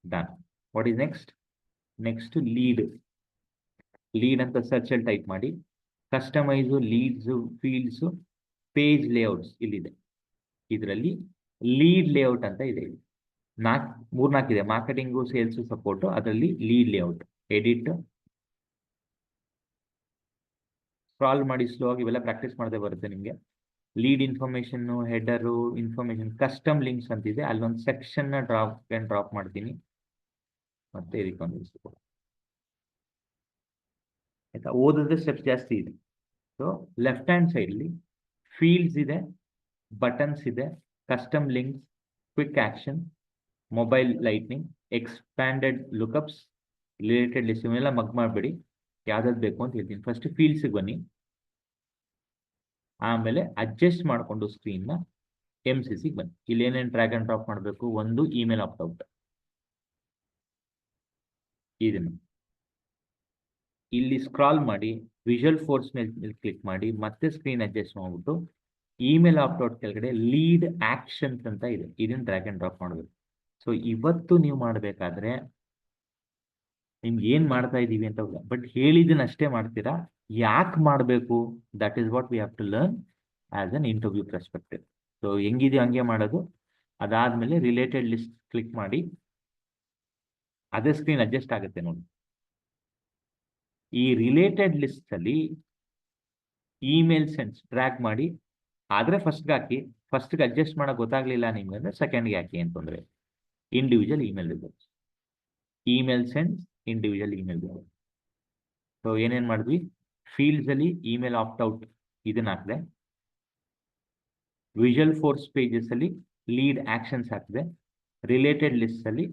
done. What is next? Next lead. Lead ಅಂತ ಸರ್ಚ್ ಅಲ್ಲಿ ಟೈಪ್ ಮಾಡಿ, ಕಸ್ಟಮೈಸು, ಲೀಡ್ಸು, ಫೀಲ್ಡ್ಸು, ಪೇಜ್ ಲೇಔಟ್ಸ್ ಇಲ್ಲಿದೆ. ಇದರಲ್ಲಿ ಲೀಡ್ ಲೇಔಟ್ ಅಂತ ಇದೆ. 3-4 ಇದೆ, ಮಾರ್ಕೆಟಿಂಗು, ಸೇಲ್ಸು, ಸಪೋರ್ಟು. ಅದರಲ್ಲಿ ಲೀಡ್ ಲೇಔಟ್. ಎಡಿಟ್, ಸ್ಕ್ರಾಲ್ ಮಾಡಿ ಸ್ಲೋ ಆಗಿ, ಇವೆಲ್ಲ ಪ್ರಾಕ್ಟೀಸ್ ಮಾಡದೆ ಬರುತ್ತೆ ನಿಮಗೆ. Lead information, header, information, custom links ಅಂತಿದೆ, ಅಲ್ಲೊಂದು ಸೆಕ್ಷನ್ ನ ಡ್ರಾಪ್ ಮಾಡ್ತೀನಿ, ಮತ್ತೆ ಇದಕ್ಕೊಂದು ಆಯ್ತಾ. ಓದಿದ್ರೆ ಸ್ಟೆಪ್ಸ್ ಜಾಸ್ತಿ ಇದೆ. ಸೊ ಲೆಫ್ಟ್ ಹ್ಯಾಂಡ್ ಸೈಡ್ ಅಲ್ಲಿ ಫೀಲ್ಡ್ಸ್ ಇದೆ, ಬಟನ್ಸ್ ಇದೆ, custom links, quick action, mobile lightning, expanded lookups, related list, ಇವನ್ನೆಲ್ಲ ಮಗ್ ಮಾಡಬೇಡಿ, ಯಾವ್ದಾದ್ರು ಬೇಕು ಅಂತ ಹೇಳ್ತೀನಿ. ಫಸ್ಟ್ ಫೀಲ್ಡ್ಸಿಗೆ ಬನ್ನಿ, ಆಮೇಲೆ ಅಡ್ಜಸ್ಟ್ ಮಾಡಿಕೊಂಡು ಸ್ಕ್ರೀನ್ನ MCCಗೆ ಬನ್ನಿ. ಇಲ್ಲಿ ಏನೇನು ಡ್ರ್ಯಾಗ್ ಅಂಡ್ ಡ್ರಾಪ್ ಮಾಡಬೇಕು, ಒಂದು ಇಮೇಲ್ ಆಪ್ಟ್ ಇದನ್ನು ಇಲ್ಲಿ ಸ್ಕ್ರಾಲ್ ಮಾಡಿ ವಿಜುವಲ್ ಫೋರ್ಸ್ ಮೇಲೆ ಕ್ಲಿಕ್ ಮಾಡಿ ಮತ್ತೆ ಸ್ಕ್ರೀನ್ ಅಡ್ಜಸ್ಟ್ ಮಾಡ್ಬಿಟ್ಟು ಇಮೇಲ್ ಆಪ್ಟ್ ಕೆಳಗಡೆ ಲೀಡ್ ಆಕ್ಷನ್ಸ್ ಅಂತ ಇದೆ, ಇದನ್ನ ಡ್ರ್ಯಾಗ್ ಅಂಡ್ ಡ್ರಾಪ್ ಮಾಡಬೇಕು. ಸೊ ಇವತ್ತು ನೀವು ಮಾಡಬೇಕಾದ್ರೆ ನಿಮ್ಗೆ ಏನ್ ಮಾಡ್ತಾ ಇದ್ದೀವಿ ಅಂತ ಬಟ್ ಹೇಳಿದ್ದನ್ನ ಅಷ್ಟೇ ಮಾಡ್ತೀರಾ, ಯಾಕೆ ಮಾಡಬೇಕು, that is what we have to learn as an interview perspective. So ಹೆಂಗಿದೆಯೋ ಹಂಗೆ ಮಾಡೋದು. ಅದಾದ್ಮೇಲೆ ರಿಲೇಟೆಡ್ ಲಿಸ್ಟ್ ಕ್ಲಿಕ್ ಮಾಡಿ, ಅದೇ ಸ್ಕ್ರೀನ್ ಅಡ್ಜಸ್ಟ್ ಆಗುತ್ತೆ ನೋಡಿ. ಈ ರಿಲೇಟೆಡ್ ಲಿಸ್ಟ್ ಅಲ್ಲಿ ಇಮೇಲ್ ಸೆನ್ಸ್ ಡ್ರ್ಯಾಗ್ ಮಾಡಿ, ಆದ್ರೆ ಫಸ್ಟ್ಗೆ ಹಾಕಿ, ಫಸ್ಟ್ಗೆ ಅಡ್ಜಸ್ಟ್ ಮಾಡಕ್ ಗೊತ್ತಾಗ್ಲಿಲ್ಲ ನಿಮ್ಗೆ ಅಂದ್ರೆ ಸೆಕೆಂಡ್ಗೆ ಹಾಕಿ ಅಂತಂದ್ರೆ individual email results, email sends, individual email results. So ಏನೇನ್ ಮಾಡಿದ್ವಿ, ಫೀಲ್ಡ್ಸ್ ಅಲ್ಲಿ ಇಮೇಲ್ ಆಪ್ಟ್ ಔಟ್ ಇದನ್ನ ಹಾಕಿದೆ, ವಿಜುವಲ್ ಫೋರ್ಸ್ ಪೇಜಸ್ ಅಲ್ಲಿ ಲೀಡ್ ಆಕ್ಷನ್ಸ್ ಹಾಕಿದೆ, ರಿಲೇಟೆಡ್ ಲಿಸ್ಟ್ ಅಲ್ಲಿ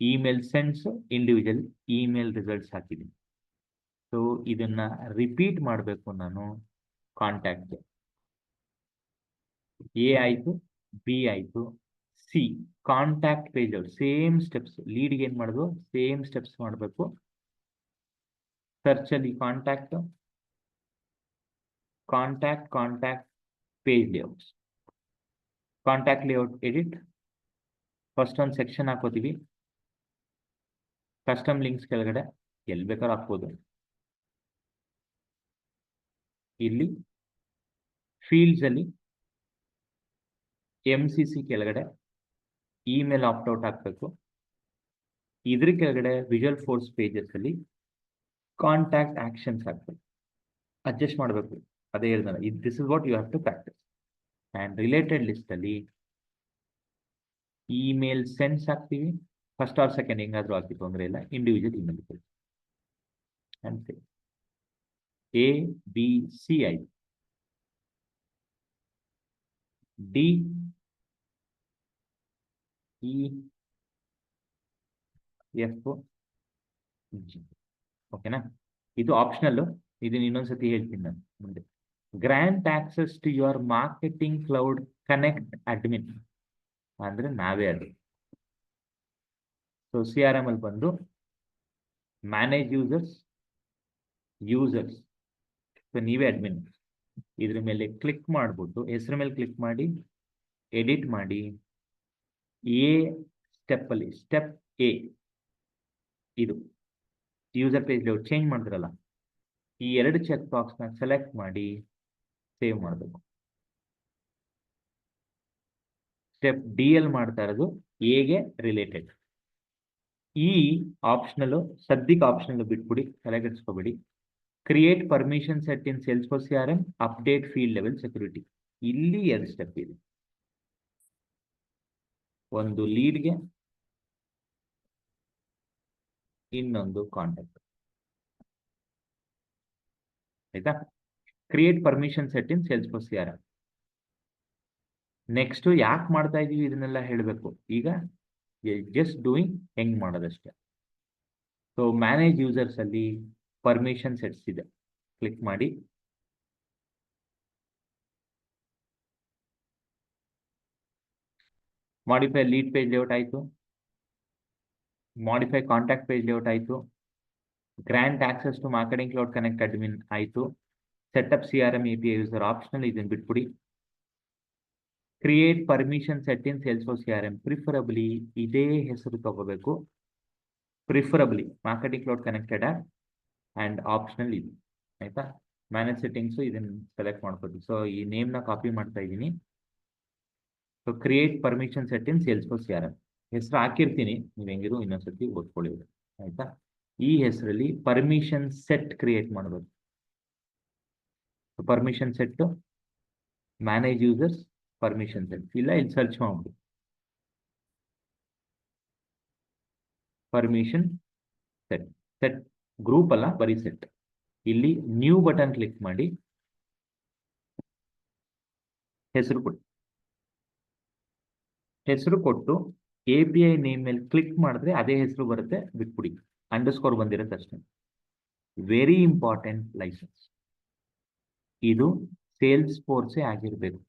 email sends, individual email results ಹಾಕಿದ್ದೀನಿ. ಸೊ ಇದನ್ನ ರಿಪೀಟ್ ಮಾಡಬೇಕು ನಾನು. ಕಾಂಟ್ಯಾಕ್ಟ್ ಎ ಆಯ್ತು, ಬಿ ಆಯ್ತು, C contact page same steps, ಲೀಡ್ಗೆ ಏನ್ ಮಾಡೋದು ಸೇಮ್ ಸ್ಟೆಪ್ಸ್ ಮಾಡಬೇಕು. ಸರ್ಚ್ ಅಲ್ಲಿ contact page layouts, contact layout edit, first ಒಂದು ಸೆಕ್ಷನ್ ಹಾಕೋತೀವಿ, ಕಸ್ಟಮ್ ಲಿಂಕ್ಸ್ ಕೆಳಗಡೆ ಎಲ್ಲಿ ಬೇಕಾದ್ರೂ ಹಾಕ್ಬೋದು. ಇಲ್ಲಿ ಫೀಲ್ಡ್ಸ್ ಅಲ್ಲಿ MCC ಕೆಳಗಡೆ ಇಮೇಲ್ ಆಪ್ಟ್ ಔಟ್ ಹಾಕ್ಬೇಕು. ಇದ್ರ ಕೆಳಗಡೆ ವಿಜುವಲ್ ಫೋರ್ಸ್ ಪೇಜಸ್ ಅಲ್ಲಿ ಕಾಂಟ್ಯಾಕ್ಟ್ ಆಕ್ಷನ್ಸ್ ಹಾಕ್ಬೇಕು, ಅಡ್ಜಸ್ಟ್ ಮಾಡಬೇಕು. ಅದೇ ಹೇಳ್ದಲ್ಲ, this is what you have to practise. And related list ಅಲ್ಲಿ ಇಮೇಲ್ ಸೆನ್ಸ್ ಹಾಕ್ತೀವಿ, ಫಸ್ಟ್ ಆರ್ ಸೆಕೆಂಡ್ ಹೆಂಗಾದ್ರೂ ಹಾಕಿ ತೊಂದರೆ ಇಲ್ಲ, ಇಂಡಿವಿಜುವಲ್ ಇಮೇಲ್ ಅಂತೆ. A B C ಆಯ್ತು, D E F G. ಓಕೆನಾ? ಇದು ಆಪ್ಷನಲ್, ಇದನ್ನ ಇನ್ನೊಂದ್ಸತಿ ಹೇಳ್ತೀನಿ ನಾನು ಮುಂದೆ. Grant access to your marketing cloud connect admin ಅಂದ್ರೆ ನಾವೇ ಅದು. ಸೊ CRM ಅಲ್ಲಿ ಬಂದು ಮ್ಯಾನೇಜ್ ಯೂಸರ್ಸ್, ಸೊ ನೀವೇ ಅಡ್ಮಿನ್. ಇದ್ರ ಮೇಲೆ ಕ್ಲಿಕ್ ಮಾಡ್ಬಿಟ್ಟು ಹೆಸರ ಮೇಲೆ ಕ್ಲಿಕ್ ಮಾಡಿ ಎಡಿಟ್ ಮಾಡಿ, ಎ ಸ್ಟೆಪ್ ಅಲ್ಲಿ ಸ್ಟೆಪ್ ಎ ಇದು ಯೂಸರ್ ಪೇಜ್ ಲೇಔಟ್ ಚೇಂಜ್ ಮಾಡಿದ್ರಲ್ಲ, ಈ 2 ಚೆಕ್ ಬಾಕ್ಸ್ ನ ಸೆಲೆಕ್ಟ್ ಮಾಡಿ ಸೇವ್ ಮಾಡಬೇಕು. ಸ್ಟೆಪ್ ಡಿ ಅಲ್ಲಿ ಮಾಡ್ತಾ ಇರೋದು ಎಗೆ ರಿಲೇಟೆಡ್. ಈ ಆಪ್ಷನಲ್ ಸದ್ಯಕ್ಕೆ ಆಪ್ಷನಲ್ ಬಿಟ್ಬಿಡಿ, ತಲೆಗೆಡಿಸ್ಕೋಬೇಡಿ. Create permission set in Salesforce CRM, update field level security. ಇಲ್ಲಿ 2 ಸ್ಟೆಪ್ ಇದೆ, ಒಂದು ಲೀಡ್ಗೆ, ಇನ್ನೊಂದು ಕಾಂಟ್ಯಾಕ್ಟ್. ಆಯ್ತಾ? Create permission set in Salesforce CRM. Next ಯಾಕೆ ಮಾಡ್ತಾ ಇದೀವಿ ಇದನ್ನೆಲ್ಲ ಹೇಳಬೇಕು. ಈಗ ಜಸ್ಟ್ ಡೂಯಿಂಗ್ ಹೆಂಗ್ ಮಾಡೋದಷ್ಟೇ. ಸೊ ಮ್ಯಾನೇಜ್ ಯೂಸರ್ಸ್ ಅಲ್ಲಿ ಪರ್ಮಿಷನ್ ಸೆಟ್ಸ್ ಇದೆ, ಕ್ಲಿಕ್ ಮಾಡಿ. ಮಾಡಿಫೈ ಲೀಡ್ ಪೇಜ್ ಲೇಔಟ್ ಆಯ್ತು, ಮಾಡಿಫೈ ಕಾಂಟ್ಯಾಕ್ಟ್ ಪೇಜ್ ಲೇಔಟ್ ಆಯ್ತು, grant access to marketing cloud connect admin ಆಯ್ತು, setup CRM API user optional ಇದನ್ನ ಬಿಟ್ಬಿಡಿ. Create permission set in Salesforce CRM, preferably ಇದೇ ಹೆಸರು ತಗೋಬೇಕು, preferably marketing cloud connected and optional ಇದು. ಆಯ್ತಾ? ಮ್ಯಾನೇಜ್ ಸೆಟ್ಟಿಂಗ್ಸ್ ಇದನ್ನ ಸೆಲೆಕ್ಟ್ ಮಾಡ್ಕೊತೀವಿ. ಸೊ ಈ ನೇಮ್ ನ ಕಾಪಿ ಮಾಡ್ತಾ ಇದ್ದೀನಿ. So create permission set in Salesforce CRM ಹೆಸರು ಹಾಕಿರ್ತೀನಿ, ನೀವು ಹೆಂಗಿರು ಇನ್ನೊಂದ್ಸತಿ ಓದ್ಕೊಳ್ಳಿ. ಆಯ್ತಾ? ಈ ಹೆಸರಲ್ಲಿ ಪರ್ಮಿಷನ್ ಸೆಟ್ ಕ್ರಿಯೇಟ್ ಮಾಡಬೇಕು. Permission set manage users permission set, ಇಲ್ಲ ಇಲ್ಲಿ ಸರ್ಚ್ ಮಾಡ್ಬಿಡಿ ಪರ್ಮಿಷನ್ ಸೆಟ್. ಸೆಟ್ ಗ್ರೂಪ್ ಅಲ್ಲ, ಬರೀ ಸೆಟ್. ಇಲ್ಲಿ ನ್ಯೂ ಬಟನ್ ಕ್ಲಿಕ್ ಮಾಡಿ ಹೆಸರು ಕೊಡಿ. ಹೆಸರು ಕೊಟ್ಟು API ನೇಮ್ ಮೇಲೆ ಕ್ಲಿಕ್ ಮಾಡಿದ್ರೆ ಅದೇ ಹೆಸರು ಬರುತ್ತೆ, ಬಿಟ್ಬಿಡಿ. ಅಂಡರ್ಸ್ಕೋರ್ ಬಂದಿರುತ್ತೆ ಅಷ್ಟೇ. Very important licence. ಇದು ಸೇಲ್ಸ್ ಫೋರ್ಸೇ ಆಗಿರ್ಬೇಕು.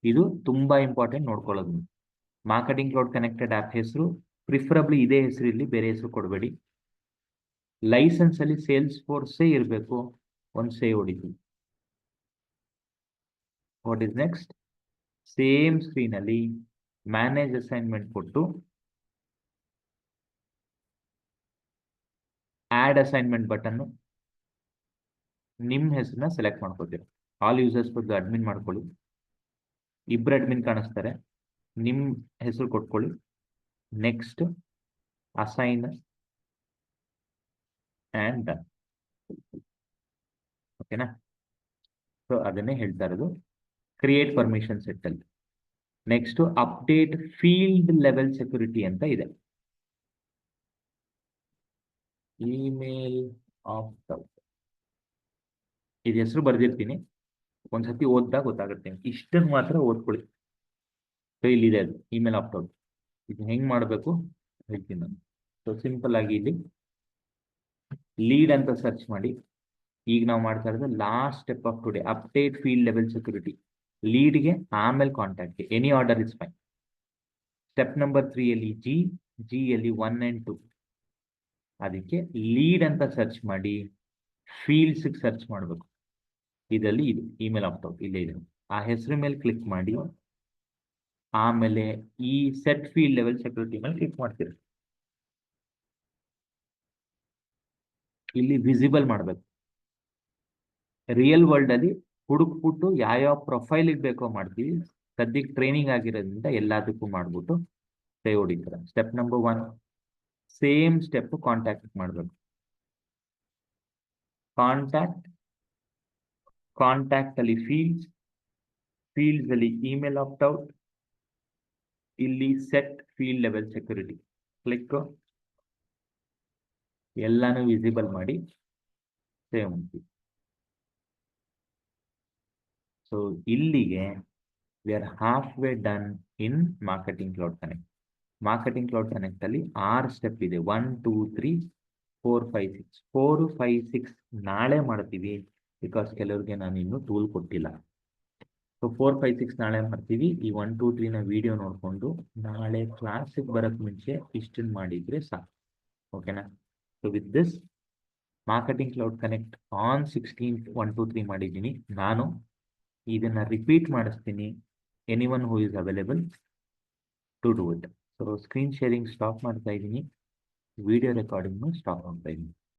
ಇದು ತುಂಬಾ ಇಂಪಾರ್ಟೆಂಟ್, ನೋಡ್ಕೊಳ್ಳೋದು. ಮಾರ್ಕೆಟಿಂಗ್ ಕ್ಲೌಡ್ ಕನೆಕ್ಟೆಡ್ ಆಪ್ ಹೆಸರು ಪ್ರಿಫರಬ್ಲಿ ಇದೇ ಹೆಸರು ಇಲ್ಲಿ, ಬೇರೆ ಹೆಸರು ಕೊಡಬೇಡಿ. ಲೈಸೆನ್ಸ್ ಅಲ್ಲಿ ಸೇಲ್ಸ್ ಫೋರ್ಸೇ ಇರಬೇಕು. ಒಂದು ಸೇವ್ ಹೊಡಿತೀವಿ. What is next? Same screen ಅಲ್ಲಿ ಮ್ಯಾನೇಜ್ ಅಸೈನ್ಮೆಂಟ್ ಕೊಟ್ಟು ಆಡ್ ಅಸೈನ್ಮೆಂಟ್ ಬಟನ್, ನಿಮ್ಮ ಹೆಸರನ್ನ ಸೆಲೆಕ್ಟ್ ಮಾಡ್ಕೋತೀರಾ. ಆಲ್ ಯೂಸರ್ಸ್ ಬಗ್ಗೆ ಅಡ್ಮಿನ್ ಮಾಡ್ಕೊಳ್ಳಿ. ಇಬ್ಬರು ಅಡ್ಮಿನ್ ಕಾಣಿಸ್ತಾರೆ, ನಿಮ್ಮ ಹೆಸರು ಕೊಟ್ಕೊಳ್ಳಿ. Next assign and done. ಓಕೆನಾ? ಸೊ ಅದನ್ನೇ ಹೇಳ್ತಾ ಇರೋದು, ಕ್ರಿಯೇಟ್ ಪರ್ಮಿಷನ್ ಸೆಟ್ ಅಲ್ಲಿ. Next update field level security ಅಂತ ಇದೆ. ಇಮೇಲ್ ಆಫ್ ಔಟ್, ಇದು ಹೆಸರು ಬರ್ದಿರ್ತೀನಿ, ಒಂದ್ಸತಿ ಓದ್ದಾಗ ಗೊತ್ತಾಗುತ್ತೆ. ಇಷ್ಟನ್ನು ಮಾತ್ರ ಓದ್ಕೊಳ್ಳಿ. ಸೊ ಇಲ್ಲಿದೆ ಅದು ಇಮೇಲ್ ಆಫ್ ಔಟ್. ಇದು ಹೆಂಗ್ ಮಾಡಬೇಕು ಹೇಳ್ತೀನಿ ನಾನು. ಸೊ ಸಿಂಪಲ್ ಆಗಿ ಇಲ್ಲಿ ಲೀಡ್ ಅಂತ ಸರ್ಚ್ ಮಾಡಿ. ಈಗ ನಾವು ಮಾಡ್ತಾ ಇರೋದು last step of today, update field level security. ಲೀಡ್ಗೆ ಆಮೇಲೆ ಕಾಂಟ್ಯಾಕ್ಟ್ಗೆ, any order is fine. Step number 3 ಅಲ್ಲಿ ಜಿ ಅಲ್ಲಿ 1 and 2. ಅದಕ್ಕೆ ಲೀಡ್ ಅಂತ ಸರ್ಚ್ ಮಾಡಿ ಫೀಲ್ಡ್ಸ್ ಸರ್ಚ್ ಮಾಡಬೇಕು. ಇದರಲ್ಲಿ ಇದು ಇಮೇಲ್ ಆಫ್ ಔಟ್ ಇಲ್ಲೇ ಇದೆ. ಆ ಹೆಸರು ಮೇಲೆ ಕ್ಲಿಕ್ ಮಾಡಿ ಆಮೇಲೆ ಈ ಸೆಟ್ ಫೀಲ್ಡ್ ಲೆವೆಲ್ ಸೆಕ್ಯೂರಿಟಿ ಮೇಲೆ ಕ್ಲಿಕ್ ಮಾಡ್ತೀರಿ. ಇಲ್ಲಿ ವಿಸಿಬಲ್ ಮಾಡಬೇಕು. ರಿಯಲ್ ವರ್ಲ್ಡ್ ಅಲ್ಲಿ ಹುಡುಕ್ಬಿಟ್ಟು ಯಾವ ಪ್ರೊಫೈಲ್ ಬೇಕೋ ಮಾಡ್ತೀವಿ. ಸದ್ಯಕ್ಕೆ ಟ್ರೈನಿಂಗ್ ಆಗಿರೋದ್ರಿಂದ ಎಲ್ಲದಕ್ಕೂ ಮಾಡ್ಬಿಟ್ಟು ಸೇವ್ ಹೊಡಿತಾರೆ. Step number 1 same step contact ಮಾಡಬೇಕು. ಕಾಂಟ್ಯಾಕ್ಟ್ ಅಲ್ಲಿ ಫೀಲ್ಡ್ಸ್ ಅಲ್ಲಿ ಇಮೇಲ್ ಆಫ್ ಔಟ್, ಇಲ್ಲಿ set field level security click, ಎಲ್ಲಾನು ವಿಸಿಬಲ್ ಮಾಡಿ ಸೇವ್ ಮಾಡ್ತೀವಿ. ಸೊ ಇಲ್ಲಿಗೆ we are half way done in marketing cloud connect. Marketing cloud connect ಅಲ್ಲಿ 6 ಸ್ಟೆಪ್ ಇದೆ. 1 2 3 4 5 6. 4 5 6 ನಾಳೆ ಮಾಡ್ತೀವಿ, ಬಿಕಾಸ್ ಕೆಲವ್ರಿಗೆ ನಾನು ಇನ್ನೂ ಟೂಲ್ ಕೊಟ್ಟಿಲ್ಲ. ಸೊ 4 5 6 ನಾಳೆ ಮಾಡ್ತೀವಿ. ಈ 1 2 3 ನ ವಿಡಿಯೋ ನೋಡಿಕೊಂಡು ನಾಳೆ ಕ್ಲಾಸಿಗೆ ಬರೋಕ್ಕೆ ಮುಂಚೆ ಇಷ್ಟನ್ನು ಮಾಡಿದ್ರೆ ಸಾಕು. ಓಕೆನಾ? So with this marketing cloud connect on 16th 1 2 3 ಮಾಡಿದ್ದೀನಿ. ನಾನು ಇದನ್ನ ರಿಪೀಟ್ ಮಾಡಿಸ್ತೀನಿ. Anyone who is available to do it. So screen sharing stop ಮಾಡ್ತಾ ಇದ್ದೀನಿ, ವಿಡಿಯೋ ರೆಕಾರ್ಡಿಂಗ್ನು ಸ್ಟಾಪ್ ಮಾಡ್ತಾ ಇದ್ದೀನಿ.